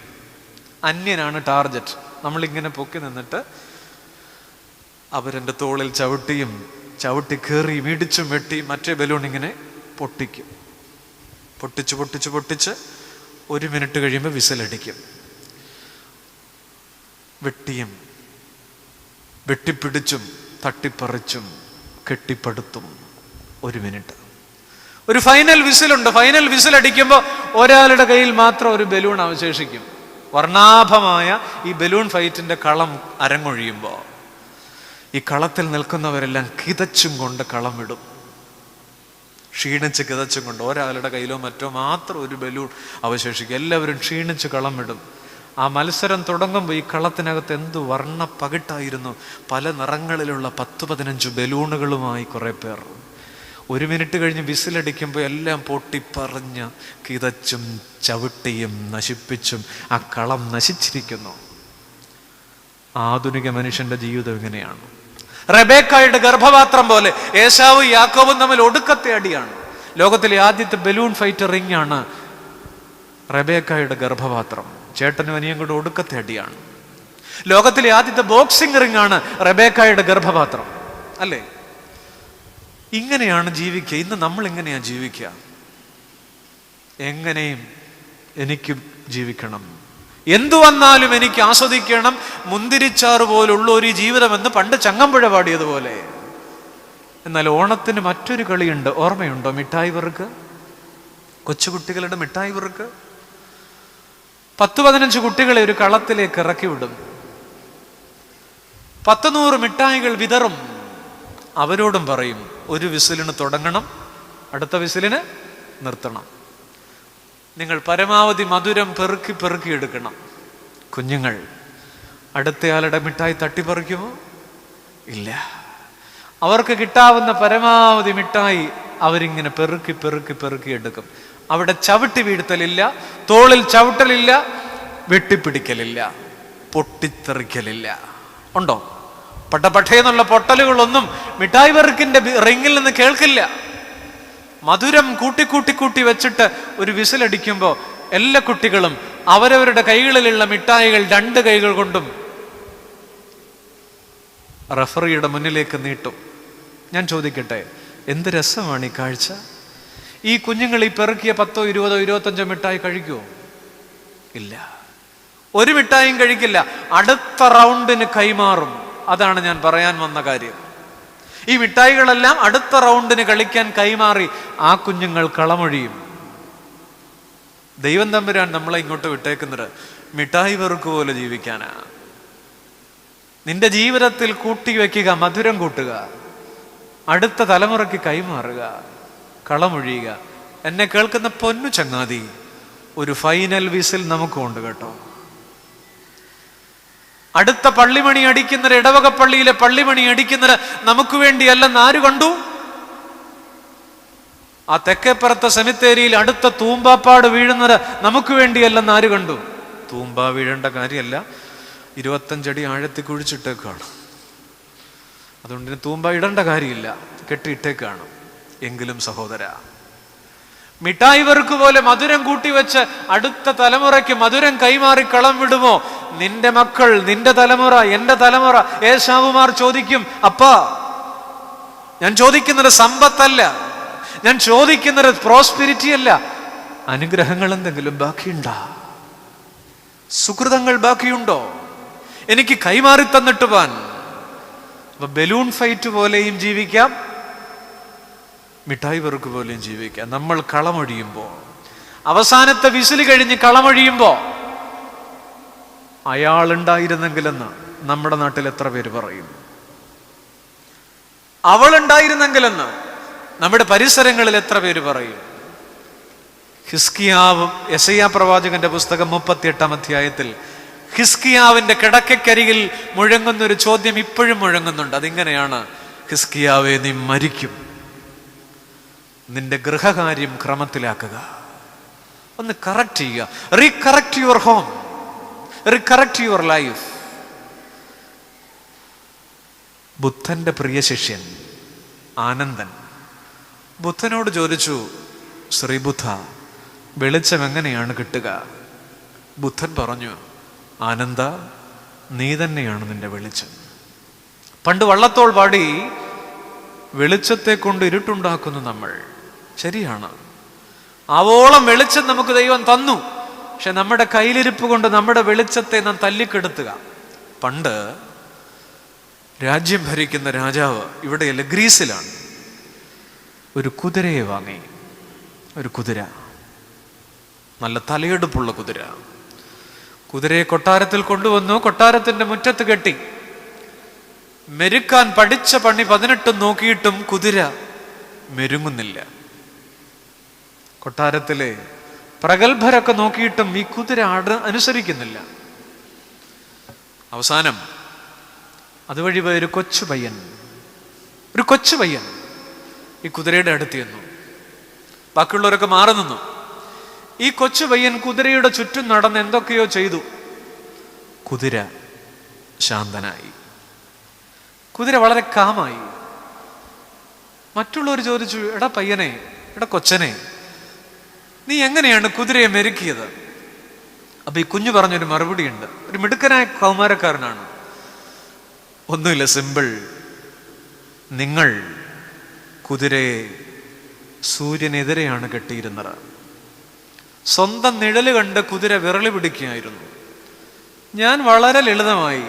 Speaker 1: അന്യനാണ് ടാർജറ്റ്. നമ്മളിങ്ങനെ പൊക്കി നിന്നിട്ട് അവരെൻ്റെ തോളിൽ ചവിട്ടി കയറിയും ഇടിച്ചും വെട്ടി മറ്റേ ബലൂൺ ഇങ്ങനെ പൊട്ടിക്കും. പൊട്ടിച്ച് 1 മിനിറ്റ് കഴിയുമ്പോൾ വിസിലടിക്കും. വെട്ടിപ്പിടിച്ചും തട്ടിപ്പറിച്ചും കെട്ടിപ്പടുത്തും 1 മിനിറ്റ്. ഒരു ഫൈനൽ വിസിലുണ്ട്. ഫൈനൽ വിസിലടിക്കുമ്പോൾ ഒരാളുടെ കയ്യിൽ മാത്രം ഒരു ബലൂൺ അവശേഷിക്കും. വർണ്ണാഭമായ ഈ ബലൂൺ ഫൈറ്റിന്റെ കളം അരങ്ങൊഴിയുമ്പോൾ ഈ കളത്തിൽ നിൽക്കുന്നവരെല്ലാം കിതച്ചും കൊണ്ട് കളം വിടും. ക്ഷീണിച്ച് കിതച്ചും കൊണ്ട് ഒരാളുടെ കയ്യിലോ മറ്റോ മാത്രം ഒരു ബലൂൺ അവശേഷിക്കും. എല്ലാവരും ക്ഷീണിച്ച് കളം വിടും. ആ മത്സരം തുടങ്ങുമ്പോൾ ഈ കളത്തിനകത്ത് എന്തു വർണ്ണ പകിട്ടായിരുന്നു. പല നിറങ്ങളിലുള്ള 10-15 ബലൂണുകളുമായി കുറേ പേർ. 1 മിനിറ്റ് കഴിഞ്ഞ് വിസിലടിക്കുമ്പോൾ എല്ലാം പൊട്ടിപ്പറഞ്ഞ് കിതച്ചും ചവിട്ടിയും നശിപ്പിച്ചും ആ കളം നശിച്ചിരിക്കുന്നു. ആധുനിക മനുഷ്യന്റെ ജീവിതം ഇങ്ങനെയാണ്. റെബേക്കായുടെ ഗർഭപാത്രം പോലെ ഏശാവും യാക്കോബും തമ്മിൽ ഒടുക്കത്തെ അടിയാണ്. ലോകത്തിലെ ആദ്യത്തെ ബലൂൺ ഫൈറ്റ് റിംഗ് ആണ് റെബേക്കായുടെ ഗർഭപാത്രം. ചേട്ടനും അനിയും കൂടെ ഒടുക്കത്തെ അടിയാണ്. ലോകത്തിലെ ആദ്യത്തെ ബോക്സിംഗ് റിംഗ് ആണ് റെബേക്കായുടെ ഗർഭപാത്രം അല്ലേ? ഇങ്ങനെയാണ് ജീവിക്കുക. ഇന്ന് നമ്മൾ ഇങ്ങനെയാണ് ജീവിക്കുക. എങ്ങനെയും എനിക്ക് ജീവിക്കണം, എന്തു വന്നാലും എനിക്ക് ആസ്വദിക്കണം, മുന്തിരിച്ചാറ് പോലുള്ള ഒരു ജീവിതമെന്ന് പണ്ട് ചങ്ങമ്പുഴ പാടിയതുപോലെ. എന്നാൽ ഓണത്തിന് മറ്റൊരു കളിയുണ്ട്, ഓർമ്മയുണ്ടോ? മിഠായി പെറുക്ക്, കൊച്ചുകുട്ടികളുടെ മിഠായി പെറുക്ക്. 10-15 കുട്ടികളെ ഒരു കളത്തിലേക്ക് ഇറക്കി വിടും. 100 മിഠായികൾ വിതറും. അവരോടും പറയും, ഒരു വിസിലിന് തുടങ്ങണം, അടുത്ത വിസിലിന് നിർത്തണം. നിങ്ങൾ പരമാവധി മധുരം പെറുക്കി പെറുക്കി എടുക്കണം. കുഞ്ഞുങ്ങൾ അടുത്തയാളുടെ മിഠായി തട്ടിപ്പറിക്കുമോ? ഇല്ല. അവർക്ക് കിട്ടാവുന്ന പരമാവധി മിഠായി അവരിങ്ങനെ പെറുക്കി പെറുക്കി പെറുക്കി എടുക്കും. അവിടെ ചവിട്ടി വീഴ്ത്തലില്ല, തോളിൽ ചവിട്ടലില്ല, വെട്ടിപ്പിടിക്കലില്ല, പൊട്ടിത്തെറിക്കലില്ല. ഉണ്ടോ? പട്ടപട്ടേന്നുള്ള പൊട്ടലുകളൊന്നും മിഠായി പെറുക്കിന്റെ റിങ്ങിൽ നിന്ന് കേൾക്കില്ല. മധുരം കൂട്ടി കൂട്ടി കൂട്ടി വെച്ചിട്ട് ഒരു വിസിലടിക്കുമ്പോൾ എല്ലാ കുട്ടികളും അവരവരുടെ കൈകളിലുള്ള മിഠായികൾ 2 കൈകൾ കൊണ്ടും റഫറിയുടെ മുന്നിലേക്ക് നീട്ടും. ഞാൻ ചോദിക്കട്ടെ, എന്ത് രസമാണ് ഈ കാഴ്ച? ഈ കുഞ്ഞുങ്ങൾ ഈ പെറുക്കിയ 10, 20, 25 മിഠായി കഴിക്കുമോ? ഇല്ല, ഒരു മിഠായും കഴിക്കില്ല. അടുത്ത റൗണ്ടിന് കൈമാറും. അതാണ് ഞാൻ പറയാൻ വന്ന കാര്യം. ഈ മിഠായികളെല്ലാം അടുത്ത റൗണ്ടിന് കളിക്കാൻ കൈമാറി ആ കുഞ്ഞുങ്ങൾ കളമൊഴിയും. ദൈവം തമ്പുരാൻ നമ്മളെ ഇങ്ങോട്ട് വിട്ടേക്കുന്നത് മിഠായി പെറുക്ക് പോലെ ജീവിക്കാനാ. നിന്റെ ജീവിതത്തിൽ കൂട്ടിവെക്കുക, മധുരം കൂട്ടുക, അടുത്ത തലമുറയ്ക്ക് കൈമാറുക, കളമൊഴിയുക. എന്നെ കേൾക്കുന്ന പൊന്നു ചങ്ങാതി, ഒരു ഫൈനൽ വിസിൽ നമുക്കുണ്ട് കേട്ടോ. അടുത്ത പള്ളിമണി അടിക്കുന്നത്, ഇടവക പള്ളിയിലെ പള്ളിമണി അടിക്കുന്നത് നമുക്ക് വേണ്ടിയല്ലെന്ന് ആര് കണ്ടു? ആ തെക്കേപ്പുറത്തെ സെമിത്തേരിയിൽ അടുത്ത തൂമ്പാപ്പാട് വീഴുന്നത് നമുക്ക് വേണ്ടിയല്ലെന്ന് ആര് കണ്ടു? തൂമ്പ വീഴേണ്ട കാര്യമല്ല, 25 അടി ആഴത്തിൽ കുഴിച്ചിട്ടേക്കാണ്. അതുകൊണ്ട് തൂമ്പ ഇടേണ്ട കാര്യമില്ല, കെട്ടിയിട്ടേക്കാണ്. എങ്കിലും സഹോദര, മിഠായി പെറുക്ക് പോലെ മധുരം കൂട്ടിവെച്ച് അടുത്ത തലമുറയ്ക്ക് മധുരം കൈമാറി കളം വിടുമോ? നിന്റെ മക്കൾ, നിന്റെ തലമുറ, എന്റെ തലമുറ, ഏശാവുമാർ ചോദിക്കും, അപ്പാ ഞാൻ ചോദിക്കുന്നത് സമ്പത്തല്ല, ഞാൻ ചോദിക്കുന്നത് പ്രോസ്പെരിറ്റി അല്ല, അനുഗ്രഹങ്ങൾ എന്തെങ്കിലും ബാക്കിയുണ്ടോ? സുഹൃതങ്ങൾ ബാക്കിയുണ്ടോ എനിക്ക് കൈമാറി തന്നിട്ട് പോവാൻ? അപ്പൊ ബലൂൺ ഫൈറ്റ് പോലെയും ജീവിക്കാം, മിഠായി പെറുക്ക് പോലെയും ജീവിക്കാം. നമ്മൾ കളമൊഴിയുമ്പോ, അവസാനത്തെ വിസില് കഴിഞ്ഞ് കളമൊഴിയുമ്പോ, അയാളുണ്ടായിരുന്നെങ്കിലെന്ന് നമ്മുടെ നാട്ടിൽ എത്ര പേര് പറയും? അവളുണ്ടായിരുന്നെങ്കിലെന്ന് നമ്മുടെ പരിസരങ്ങളിൽ എത്ര പേര് പറയും? ഹിസ്കിയാവും യെശയ്യാ പ്രവാചകന്റെ പുസ്തകം 38-ാം അധ്യായത്തിൽ ഹിസ്കിയാവിന്റെ കിടക്കക്കരികിൽ മുഴങ്ങുന്നൊരു ചോദ്യം ഇപ്പോഴും മുഴങ്ങുന്നുണ്ട്. അതിങ്ങനെയാണ്: ഹിസ്കിയാവേ, നീ മരിക്കും, നിന്റെ ഗൃഹകാര്യം ക്രമത്തിലാക്കുക, ഒന്ന് കറക്റ്റ് ചെയ്യുക, recorrect your home, recorrect your life. ബുദ്ധന്റെ പ്രിയ ശിഷ്യൻ ആനന്ദൻ ബുദ്ധനോട് ചോദിച്ചു, ശ്രീബുദ്ധ, വെളിച്ചം എങ്ങനെയാണ് കിട്ടുക? ബുദ്ധൻ പറഞ്ഞു, ആനന്ദ, നീ തന്നെയാണ് നിന്റെ വെളിച്ചം. പണ്ട് വള്ളത്തോൾ പാടി, വെളിച്ചത്തെ കൊണ്ട് ഇരുട്ടുണ്ടാക്കുന്നു നമ്മൾ. ശരിയാണ്, ആവോളം വെളിച്ചം നമുക്ക് ദൈവം തന്നു. പക്ഷെ നമ്മുടെ കയ്യിലിരിപ്പ് കൊണ്ട് നമ്മുടെ വെളിച്ചത്തെ നാം തല്ലിക്കെടുത്തുക. പണ്ട് രാജ്യം ഭരിക്കുന്ന രാജാവ്, ഇവിടെയല്ല ഗ്രീസിലാണ്, ഒരു കുതിരയെ വാങ്ങി. ഒരു കുതിര, നല്ല തലയെടുപ്പുള്ള കുതിര. കുതിരയെ കൊട്ടാരത്തിൽ കൊണ്ടുവന്നു, കൊട്ടാരത്തിന്റെ മുറ്റത്ത് കെട്ടി. മെരുക്കാൻ പഠിച്ച പണി 18 നോക്കിയിട്ടും കുതിര മെരുങ്ങുന്നില്ല. കൊട്ടാരത്തിലെ പ്രഗത്ഭരൊക്കെ നോക്കിയിട്ടും ഈ കുതിര അനുസരിക്കുന്നില്ല. അവസാനം അതുവഴി പോയ ഒരു കൊച്ചു പയ്യൻ ഈ കുതിരയുടെ അടുത്ത് ചെന്നു. ബാക്കിയുള്ളവരൊക്കെ മാറി നിന്നു. ഈ കൊച്ചു പയ്യൻ കുതിരയുടെ ചുറ്റും നടന്ന് എന്തൊക്കെയോ ചെയ്തു. കുതിര ശാന്തനായി, കുതിര വളരെ കാമായി. മറ്റുള്ളവർ ചോദിച്ചു, എടാ പയ്യനെ, എടാ കൊച്ചനെ, നീ എങ്ങനെയാണ് കുതിരയെ മെരുക്കിയത്? അപ്പൊ ഈ കുഞ്ഞു പറഞ്ഞൊരു മറുപടി ഉണ്ട്. ഒരു മിടുക്കനായ കൗമാരക്കാരനാണ്. ഒന്നുമില്ല, സിമ്പിൾ. നിങ്ങൾ കുതിരയെ സൂര്യനെതിരെയാണ് കെട്ടിയിരുന്നത്. സ്വന്തം നിഴല് കണ്ട് കുതിര വിറളി പിടിക്കുകയായിരുന്നു. ഞാൻ വളരെ ലളിതമായി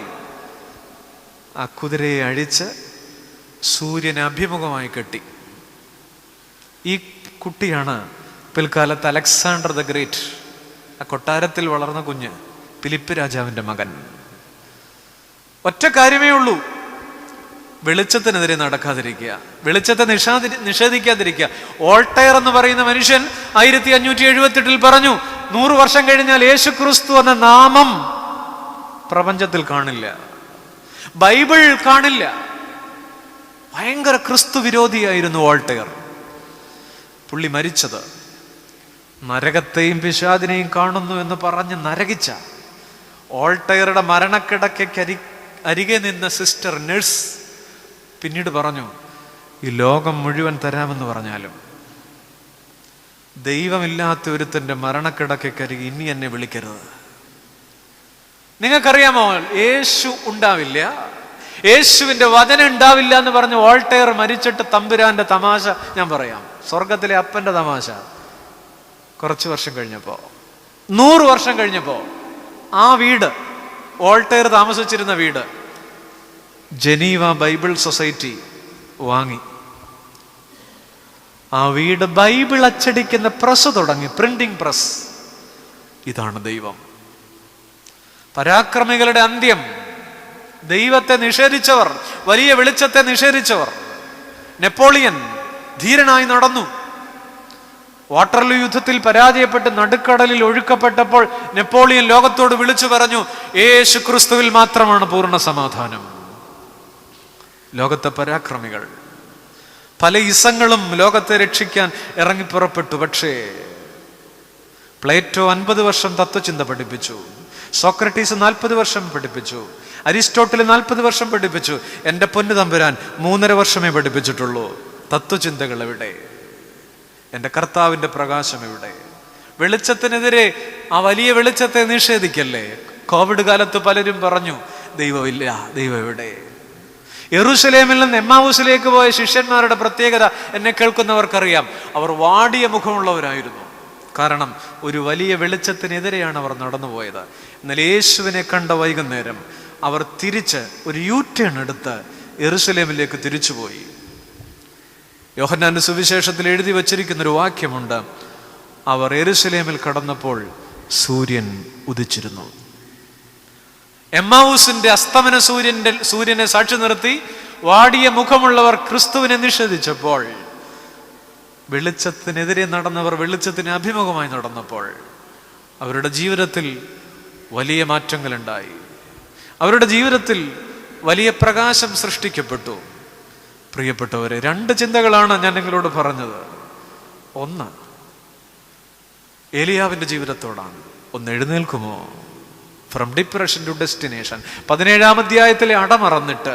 Speaker 1: ആ കുതിരയെ അഴിച്ച് സൂര്യനെ അഭിമുഖമായി കെട്ടി. ഈ കുട്ടിയാണ് പിൽക്കാലത്ത് അലക്സാണ്ടർ ദ ഗ്രേറ്റ്, ആ കൊട്ടാരത്തിൽ വളർന്ന കുഞ്ഞ്, ഫിലിപ്പ് രാജാവിൻ്റെ മകൻ. ഒറ്റ കാര്യമേ ഉള്ളൂ, വെളിച്ചത്തിനെതിരെ നടക്കാതിരിക്കുക, വെളിച്ചത്തെ നിഷേധിക്കാതിരിക്കുക. വോൾട്ടയർ എന്ന് പറയുന്ന മനുഷ്യൻ 1578 പറഞ്ഞു, 100 വർഷം കഴിഞ്ഞാൽ യേശു ക്രിസ്തു എന്ന നാമം പ്രപഞ്ചത്തിൽ കാണില്ല, ബൈബിൾ കാണില്ല. ഭയങ്കര ക്രിസ്തു വിരോധിയായിരുന്നു വോൾട്ടയർ. പുള്ളി മരിച്ചത് നരകത്തെയും പിശാചിനെയും കാണുന്നു എന്ന് പറഞ്ഞ് നരകിച്ച വോൾട്ടയറുടെ മരണക്കിടക്കയ്ക്ക് അരികെ നിന്ന സിസ്റ്റർ നഴ്സ് പിന്നീട് പറഞ്ഞു, ഈ ലോകം മുഴുവൻ തരാമെന്ന് പറഞ്ഞാലും ദൈവമില്ലാത്ത ഒരുത്തൻ്റെ മരണക്കിടക്കയ്ക്കരികെ ഇനി എന്നെ വിളിക്കരുത്. നിങ്ങൾക്കറിയാമോ, യേശു ഉണ്ടാവില്ല, യേശുവിൻ്റെ വചനം ഉണ്ടാവില്ല എന്ന് പറഞ്ഞ് വോൾട്ടയർ മരിച്ചിട്ട് തമ്പുരാന്റെ തമാശ ഞാൻ പറയാം, സ്വർഗത്തിലെ അപ്പൻ്റെ തമാശ. കുറച്ച് വർഷം കഴിഞ്ഞപ്പോൾ, 100 വർഷം കഴിഞ്ഞപ്പോൾ, ആ വീട്, വോൾട്ടയർ താമസിച്ചിരുന്ന വീട്, ജനീവ ബൈബിൾ സൊസൈറ്റി വാങ്ങി. ആ വീട് ബൈബിൾ അച്ചടിക്കുന്ന പ്രസ് തുടങ്ങി, പ്രിന്റിംഗ് പ്രസ്. ഇതാണ് ദൈവം. പരാക്രമികളുടെ അന്ത്യം. ദൈവത്തെ നിഷേധിച്ചവർ, വലിയ വെളിച്ചത്തെ നിഷേധിച്ചവർ. നെപ്പോളിയൻ ധീരനായി നടന്നു. വാട്ടർലൂ യുദ്ധത്തിൽ പരാജയപ്പെട്ട് നടുക്കടലിൽ ഒഴുക്കപ്പെട്ടപ്പോൾ നെപ്പോളിയൻ ലോകത്തോട് വിളിച്ചു പറഞ്ഞു, യേശു ക്രിസ്തുവിൽ മാത്രമാണ് പൂർണ്ണ സമാധാനം. ലോകത്തെ പരാക്രമികൾ, പല ഇസങ്ങളും ലോകത്തെ രക്ഷിക്കാൻ ഇറങ്ങിപ്പുറപ്പെട്ടു. പക്ഷേ പ്ലേറ്റോ 50 വർഷം തത്വചിന്ത പഠിപ്പിച്ചു, സോക്രട്ടീസ് 40 വർഷം പഠിപ്പിച്ചു, അരിസ്റ്റോട്ടിൽ 40 വർഷം പഠിപ്പിച്ചു. എൻ്റെ പൊന്നു തമ്പുരാൻ 3.5 വർഷമേ പഠിപ്പിച്ചിട്ടുള്ളൂ. തത്വചിന്തകൾ എവിടെ? എൻ്റെ കർത്താവിൻ്റെ പ്രകാശം എവിടെ? വെളിച്ചത്തിനെതിരെ ആ വലിയ വെളിച്ചത്തെ നിഷേധിക്കല്ലേ. കോവിഡ് കാലത്ത് പലരും പറഞ്ഞു, ദൈവമില്ല, ദൈവം എവിടെ? യെരൂശലേമിൽ നിന്ന് എമ്മാവൂസിലേക്ക് പോയ ശിഷ്യന്മാരുടെ പ്രത്യേകത എന്നെ കേൾക്കുന്നവർക്കറിയാം. അവർ വാടിയ മുഖമുള്ളവരായിരുന്നു. കാരണം ഒരു വലിയ വെളിച്ചത്തിനെതിരെയാണ് അവർ നടന്നുപോയത്. എന്നാൽ യേശുവിനെ കണ്ട വൈകുന്നേരം അവർ തിരിച്ച് ഒരു യൂ-ടേൺ എടുത്ത് യെരൂശലേമിലേക്ക് തിരിച്ചുപോയി. യോഹന്നാന്റെ സുവിശേഷത്തിൽ എഴുതി വച്ചിരിക്കുന്നൊരു വാക്യമുണ്ട്, അവർ യെരൂശലേമിൽ കടന്നപ്പോൾ സൂര്യൻ ഉദിച്ചിരുന്നു. എമ്മാവൂസിന്റെ അസ്തമന സൂര്യനെ സാക്ഷി നിർത്തി വാടിയ മുഖമുള്ളവർ ക്രിസ്തുവിനെ നിഷേധിച്ചപ്പോൾ, വെളിച്ചത്തിനെതിരെ നടന്നവർ വെളിച്ചത്തിന് അഭിമുഖമായി നടന്നപ്പോൾ അവരുടെ ജീവിതത്തിൽ വലിയ മാറ്റങ്ങളുണ്ടായി. അവരുടെ ജീവിതത്തിൽ വലിയ പ്രകാശം സൃഷ്ടിക്കപ്പെട്ടു. പ്രിയപ്പെട്ടവരെ, 2 ചിന്തകളാണ് ഞാൻ നിങ്ങളോട് പറഞ്ഞത്. ഒന്ന് ഏലിയാവിൻ്റെ ജീവിതത്തോടാണ്. ഒന്ന്, എഴുന്നേൽക്കുമോ ഫ്രം ഡിപ്രഷൻ ടു ഡെസ്റ്റിനേഷൻ. 17-ാം അധ്യായത്തിലെ അടമറന്നിട്ട്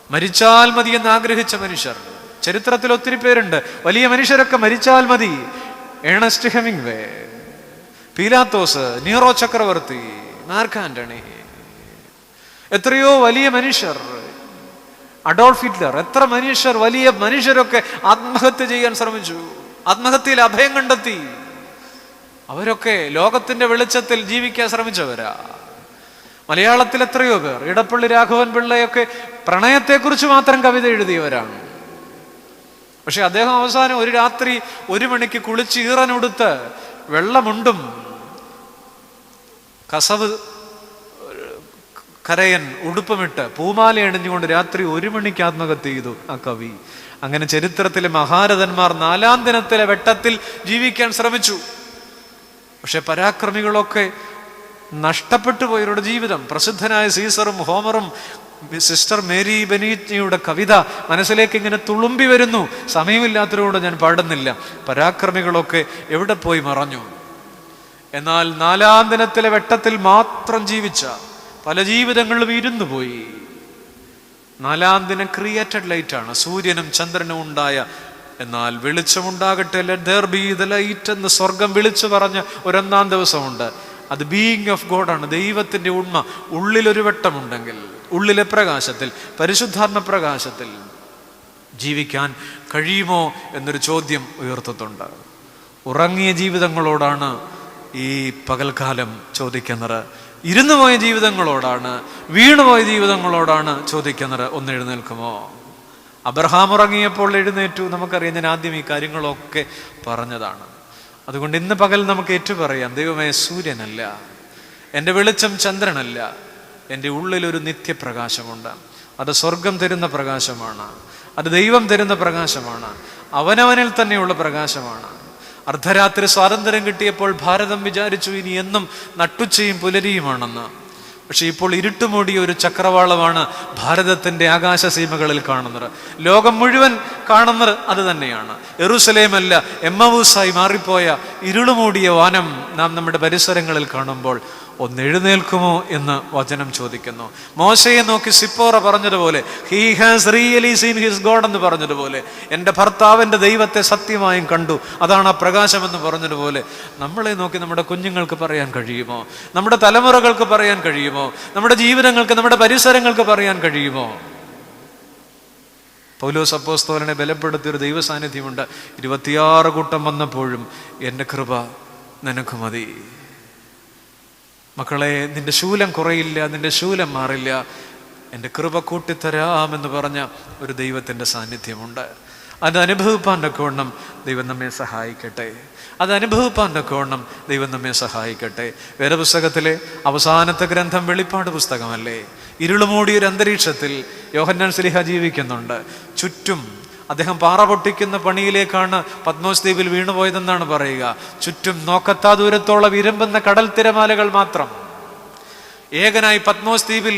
Speaker 1: മരിച്ചാൽ മതി എന്ന് ആഗ്രഹിച്ച മനുഷ്യർ ചരിത്രത്തിൽ ഒത്തിരി പേരുണ്ട്. വലിയ മനുഷ്യരൊക്കെ മരിച്ചാൽ മതി. ഏണസ്റ്റ് ഹെമിംഗ്വേ, പീലാത്തോസ്, നീറോ ചക്രവർത്തി, മാർക്ക് ആന്റണി, എത്രയോ വലിയ മനുഷ്യർ, അഡോൾഫ് ഹിറ്റ്ലർ, എത്ര മനുഷ്യർ, വലിയ മനുഷ്യരൊക്കെ ആത്മഹത്യ ചെയ്യാൻ ശ്രമിച്ചു, ആത്മഹത്യയിൽ അഭയം കണ്ടെത്തി. അവരൊക്കെ ലോകത്തിന്റെ വെളിച്ചത്തിൽ ജീവിക്കാൻ ശ്രമിച്ചവരാ. മലയാളത്തിൽ എത്രയോ പേർ, ഇടപ്പള്ളി രാഘവൻ പിള്ളയൊക്കെ പ്രണയത്തെക്കുറിച്ച് മാത്രം കവിത എഴുതിയവരാണ്. പക്ഷെ അദ്ദേഹം അവസാനം ഒരു രാത്രി 1 മണിക്ക് കുളിച്ച് ഈറനുടുത്ത് വെള്ളമുണ്ടും കസവ് കരയൻ ഉടുപ്പമിട്ട് പൂമാല അണിഞ്ഞുകൊണ്ട് രാത്രി 1 മണിക്ക് ആത്മഹത്യ ചെയ്തു ആ കവി. അങ്ങനെ ചരിത്രത്തിലെ മഹാരഥന്മാർ 4-ാം ദിനത്തിലെ വെട്ടത്തിൽ ജീവിക്കാൻ ശ്രമിച്ചു. പക്ഷെ പരാക്രമികളൊക്കെ നഷ്ടപ്പെട്ടു പോയവരുടെ ജീവിതം. പ്രസിദ്ധനായ സീസറും ഹോമറും സിസ്റ്റർ മേരി ബെനീറ്റിയുടെ കവിത മനസ്സിലേക്ക് ഇങ്ങനെ തുളുമ്പി വരുന്നു. സമയമില്ലാത്തതുകൊണ്ട് ഞാൻ പാടുന്നില്ല. പരാക്രമികളൊക്കെ എവിടെ പോയി മറഞ്ഞു. എന്നാൽ 4-ാം ദിനത്തിലെ വെട്ടത്തിൽ മാത്രം ജീവിച്ച പല ജീവിതങ്ങളും ഇരുന്നു പോയി. 4-ാം ദിനം ക്രിയേറ്റഡ് ലൈറ്റാണ്, സൂര്യനും ചന്ദ്രനും ഉണ്ടായ. എന്നാൽ വെളിച്ചമുണ്ടാകട്ടെ, let there be the light എന്ന് സ്വർഗം വിളിച്ചു പറഞ്ഞ 1-ാം ദിവസമുണ്ട്. അത് ബീയിങ് ഓഫ് ഗോഡാണ്, ദൈവത്തിൻ്റെ ഉണ്മ. ഉള്ളിലൊരു വെട്ടമുണ്ടെങ്കിൽ, ഉള്ളിലെ പ്രകാശത്തിൽ, പരിശുദ്ധാത്മ പ്രകാശത്തിൽ ജീവിക്കാൻ കഴിയുമോ എന്നൊരു ചോദ്യം ഉയർത്തുന്നുണ്ട്. ഉറങ്ങിയ ജീവിതങ്ങളോടാണ് ഈ പകൽക്കാലം ചോദിക്കുന്നത്. ഇരുന്നു പോയ ജീവിതങ്ങളോടാണ്, വീണുപോയ ജീവിതങ്ങളോടാണ് ചോദിക്കുന്നത്. ഒന്ന് എഴുന്നേൽക്കുമോ? അബ്രഹാം ഉറങ്ങിയപ്പോൾ എഴുന്നേറ്റു. നമുക്കറിയാം, ഞാൻ ആദ്യം ഈ കാര്യങ്ങളൊക്കെ പറഞ്ഞതാണ്. അതുകൊണ്ട് ഇന്ന് പകൽ നമുക്ക് ഏറ്റുപറയാം, ദൈവമേ, സൂര്യനല്ല, എൻ്റെ വെളിച്ചം ചന്ദ്രനല്ല, എൻ്റെ ഉള്ളിലൊരു നിത്യപ്രകാശമുണ്ട്. അത് സ്വർഗം തരുന്ന പ്രകാശമാണ്, അത് ദൈവം തരുന്ന പ്രകാശമാണ്, അവനവനിൽ തന്നെയുള്ള പ്രകാശമാണ്. അർദ്ധരാത്രി സ്വാതന്ത്ര്യം കിട്ടിയപ്പോൾ ഭാരതം വിചാരിച്ചു ഇനി എന്നും നട്ടുച്ചയും പുലരിയുമാണെന്ന്. പക്ഷെ ഇപ്പോൾ ഇരുട്ടുമൂടിയ ഒരു ചക്രവാളമാണ് ഭാരതത്തിൻ്റെ ആകാശസീമകളിൽ കാണുന്നത്. ലോകം മുഴുവൻ കാണുന്നത് അത് തന്നെയാണ്. യെരൂശലേമല്ല, എമ്മവൂസായി മാറിപ്പോയ ഇരുളുമൂടിയ വാനം നാം നമ്മുടെ പരിസരങ്ങളിൽ കാണുമ്പോൾ ഒന്ന് എഴുന്നേൽക്കുമോ എന്ന് വചനം ചോദിക്കുന്നു. മോശയെ നോക്കി സിപ്പോറ പറഞ്ഞതുപോലെ, he has really scene his God എന്ന് പറഞ്ഞതുപോലെ, എൻ്റെ ഭർത്താവിൻ്റെ ദൈവത്തെ സത്യമായും കണ്ടു, അതാണ് ആ പ്രകാശമെന്ന് പറഞ്ഞതുപോലെ, നമ്മളെ നോക്കി നമ്മുടെ കുഞ്ഞുങ്ങൾക്ക് പറയാൻ കഴിയുമോ? നമ്മുടെ തലമുറകൾക്ക് പറയാൻ കഴിയുമോ? നമ്മുടെ ജീവിതങ്ങൾക്ക്, നമ്മുടെ പരിസരങ്ങൾക്ക് പറയാൻ കഴിയുമോ? പൗലോസ് അപ്പോസ്തലനെ ബലപ്പെടുത്തിയൊരു ദൈവ സാന്നിധ്യമുണ്ട്. 26 കൂട്ടം വന്നപ്പോഴും എൻ്റെ കൃപ നിനക്ക് മതി. മക്കളെ, നിന്റെ ശൂലം കുറയില്ല, നിന്റെ ശൂലം മാറില്ല, എൻ്റെ കൃപ കൂട്ടിത്തരാമെന്ന് പറഞ്ഞ ഒരു ദൈവത്തിൻ്റെ സാന്നിധ്യമുണ്ട്. അത് അനുഭവിപ്പാൻ്റെ കോണം ദൈവം നമ്മെ സഹായിക്കട്ടെ. അത് അനുഭവിപ്പാൻ്റെ കോണം ദൈവം നമ്മെ സഹായിക്കട്ടെ. വേദപുസ്തകത്തിലെ അവസാനത്തെ ഗ്രന്ഥം വെളിപ്പാട് പുസ്തകമല്ലേ? ഇരുളുമൂടിയൊരു അന്തരീക്ഷത്തിൽ യോഹന്നാൻ ശ്ലീഹ ജീവിക്കുന്നുണ്ട്. ചുറ്റും അദ്ദേഹം പാറ പൊട്ടിക്കുന്ന പണിയിലേക്കാണ് പത്മോസ് ദ്വീപിൽ വീണുപോയതെന്നാണ് പറയുക. ചുറ്റും നോക്കത്താ ദൂരത്തോളം ഇരമ്പുന്ന കടൽ തിരമാലകൾ മാത്രം. ഏകനായി പത്മോസ് ദ്വീപിൽ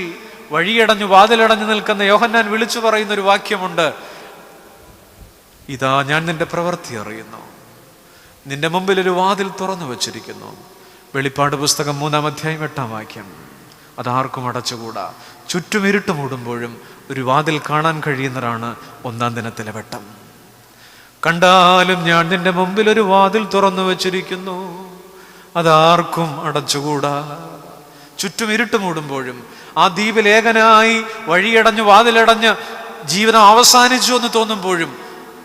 Speaker 1: വഴിയടഞ്ഞു, വാതിലടഞ്ഞു നിൽക്കുന്ന യോഹന്നാൻ വിളിച്ചു പറയുന്ന ഒരു വാക്യമുണ്ട്, ഇതാ ഞാൻ നിന്റെ പ്രവൃത്തി അറിയുന്നു, നിന്റെ മുമ്പിൽ ഒരു വാതിൽ തുറന്നു വച്ചിരിക്കുന്നു. വെളിപ്പാട് പുസ്തകം 3-ാം അധ്യായം 8-ാം വാക്യം. അതാർക്കും അടച്ചുകൂടാ. ചുറ്റും ഇരുട്ട് മൂടുമ്പോഴും ഒരു വാതിൽ കാണാൻ കഴിയുന്നതാണ് 1-ാം ദിനത്തിലെ വെട്ടം. കണ്ടാലും ഞാൻ നിന്റെ മുമ്പിൽ ഒരു വാതിൽ തുറന്നു വച്ചിരിക്കുന്നു, അതാർക്കും അടച്ചുകൂടാ. ചുറ്റും ഇരുട്ട് മൂടുമ്പോഴും ആ ദ്വീപിൽ ഏകനായി വഴിയടഞ്ഞു, വാതിലടഞ്ഞ് ജീവിതം അവസാനിച്ചു എന്ന് തോന്നുമ്പോഴും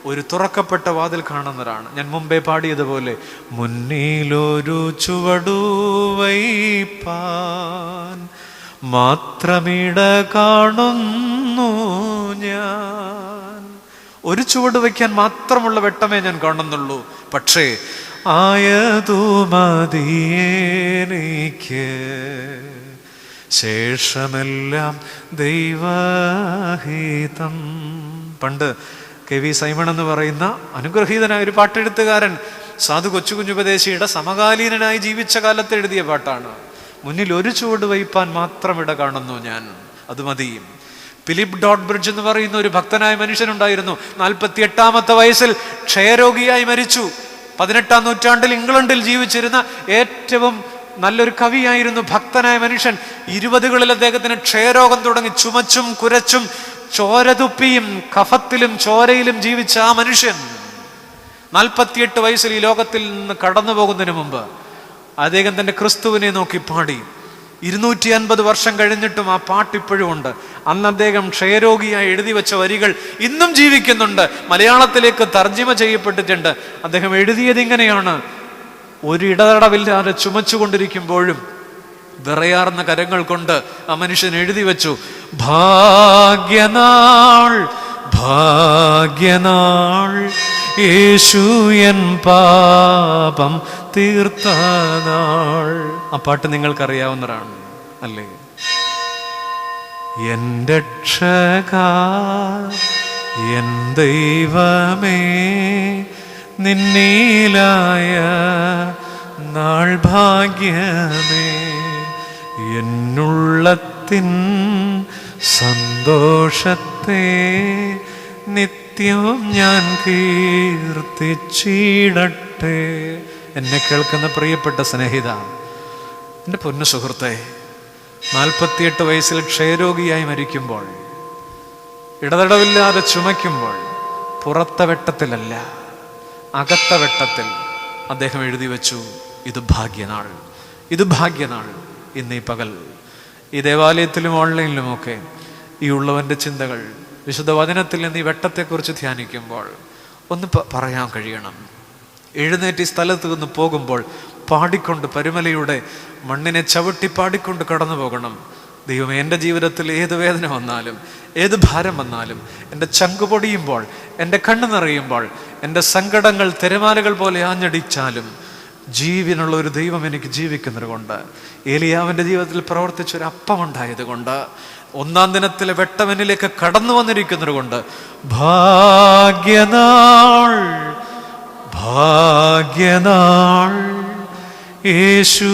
Speaker 1: ഒരു തുറക്കപ്പെട്ട വാതിൽ കാണുന്നതാണ്. ഞാൻ മുമ്പേ പാടിയതുപോലെ, മുന്നിലൊരു ചുവടു വയ്പാൻ മാത്രമിട കാണുന്നു ഞാൻ. ഒരു ചുവട് വയ്ക്കാൻ മാത്രമുള്ള വെട്ടമേ ഞാൻ കാണുന്നുള്ളൂ. പക്ഷേ ആയതു മതിയെനിക്ക്, ശേഷമെല്ലാം ദൈവഹിതം. പണ്ട് കെ വി സൈമൺ എന്ന് പറയുന്ന അനുഗ്രഹീതനായ ഒരു പാട്ടെഴുത്തുകാരൻ സാധു കൊച്ചുകുഞ്ഞുപദേശിയുടെ സമകാലീനനായി ജീവിച്ച കാലത്ത് എഴുതിയ പാട്ടാണ്. മുന്നിൽ ഒരു ചുവട് വയ്പാൻ മാത്രം ഇട കാണുന്നു ഞാൻ, അത് മതി. ഫിലിപ്പ് ഡോട്ട് ബ്രിഡ്ജ് എന്ന് പറയുന്ന ഒരു ഭക്തനായ മനുഷ്യനുണ്ടായിരുന്നു. 48-ാമത്തെ വയസ്സിൽ ക്ഷയരോഗിയായി മരിച്ചു. 18-ാം നൂറ്റാണ്ടിൽ ഇംഗ്ലണ്ടിൽ ജീവിച്ചിരുന്ന ഏറ്റവും നല്ലൊരു കവിയായിരുന്നു, ഭക്തനായ മനുഷ്യൻ. 20കളിൽ അദ്ദേഹത്തിന് ക്ഷയരോഗം തുടങ്ങി. ചുമച്ചും കുരച്ചും ചോരതുപ്പിയും കഫത്തിലും ചോരയിലും ജീവിച്ച ആ മനുഷ്യൻ 48 വയസ്സിൽ ഈ ലോകത്തിൽ നിന്ന് കടന്നു പോകുന്നതിന് മുമ്പ് അദ്ദേഹം തന്റെ ക്രിസ്തുവിനെ നോക്കി പാടി. 250 വർഷം കഴിഞ്ഞിട്ടും ആ പാട്ട് ഇപ്പോഴും ഉണ്ട്. അന്ന് അദ്ദേഹം ക്ഷയരോഗിയായി എഴുതി വെച്ച വരികൾ ഇന്നും ജീവിക്കുന്നുണ്ട്. മലയാളത്തിലേക്ക് തർജ്ജിമ ചെയ്യപ്പെട്ടിട്ടുണ്ട്. അദ്ദേഹം എഴുതിയത് ഇങ്ങനെയാണ്: ഒരു ഇടതടവില്ലാതെ ചുമച്ചുകൊണ്ടിരിക്കുമ്പോഴും വിറയാർന്ന കരങ്ങൾ കൊണ്ട് ആ മനുഷ്യൻ എഴുതി വെച്ചു, ഭാഗ്യനാൾ ഭാഗ്യനാൾ, യേശു എൻ പാപം തീർത്ത നാൾ. ആ പാട്ട് നിങ്ങൾക്കറിയാവുന്നതാണ് അല്ലേ? എൻ്റെ രക്ഷകാ എൻ ദൈവമേ, നിന്നീലായ നാൾ ഭാഗ്യമേ, എന്നുള്ളത്തിൻ സന്തോഷത്തെ നിത്യവും ഞാൻ കീർത്തിച്ചിടട്ടെ. എന്നെ കേൾക്കുന്ന പ്രിയപ്പെട്ട സ്നേഹിത, എൻ്റെ പൊന്നു സുഹൃത്തെ, 48 വയസ്സിൽ ക്ഷയരോഗിയായി മരിക്കുമ്പോൾ, ഇടതടവില്ലാതെ ചുമയ്ക്കുമ്പോൾ, പുറത്തെ വെട്ടത്തിലല്ല അകത്ത വെട്ടത്തിൽ അദ്ദേഹം എഴുതി വെച്ചു, ഇത് ഭാഗ്യനാൾ, ഇത് ഭാഗ്യനാൾ. ഇന്ന് ഈ പകൽ ഈ ദേവാലയത്തിലും ഓൺലൈനിലുമൊക്കെ ഈ ഉള്ളവൻ്റെ ചിന്തകൾ വിശുദ്ധ വചനത്തിൽ നിന്ന് ഈ വെട്ടത്തെക്കുറിച്ച് ധ്യാനിക്കുമ്പോൾ ഒന്ന് പറയാൻ കഴിയണം. എഴുന്നേറ്റ് ഈ സ്ഥലത്ത് നിന്ന് പോകുമ്പോൾ പാടിക്കൊണ്ട്, പരുമലയുടെ മണ്ണിനെ ചവിട്ടി പാടിക്കൊണ്ട് കടന്നു പോകണം. ദൈവമേ, എൻ്റെ ജീവിതത്തിൽ ഏത് വേദന വന്നാലും, ഏത് ഭാരം വന്നാലും, എൻ്റെ ചങ്ക് പൊടിയുമ്പോൾ, എൻ്റെ കണ്ണ് നിറയുമ്പോൾ, എൻ്റെ സങ്കടങ്ങൾ തിരമാലകൾ പോലെ ആഞ്ഞടിച്ചാലും ജീവനുള്ള ഒരു ദൈവം എനിക്ക് ജീവിക്കുന്നത് കൊണ്ട്, ഏലിയാവിൻ്റെ ജീവിതത്തിൽ പ്രവർത്തിച്ചൊരു അപ്പമുണ്ടായത് കൊണ്ട്, ഒന്നാം ദിനത്തിലെ വെട്ടവനിലേക്ക് കടന്നു വന്നിരിക്കുന്നത് കൊണ്ട്, ഭാഗ്യനാൾ ഭാഗ്യനാൾ യേശു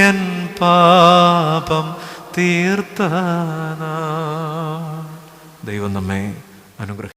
Speaker 1: എൻ പാപം തീർത്ത നാൾ. ദൈവം നമ്മെ അനുഗ്രഹിക്കട്ടെ.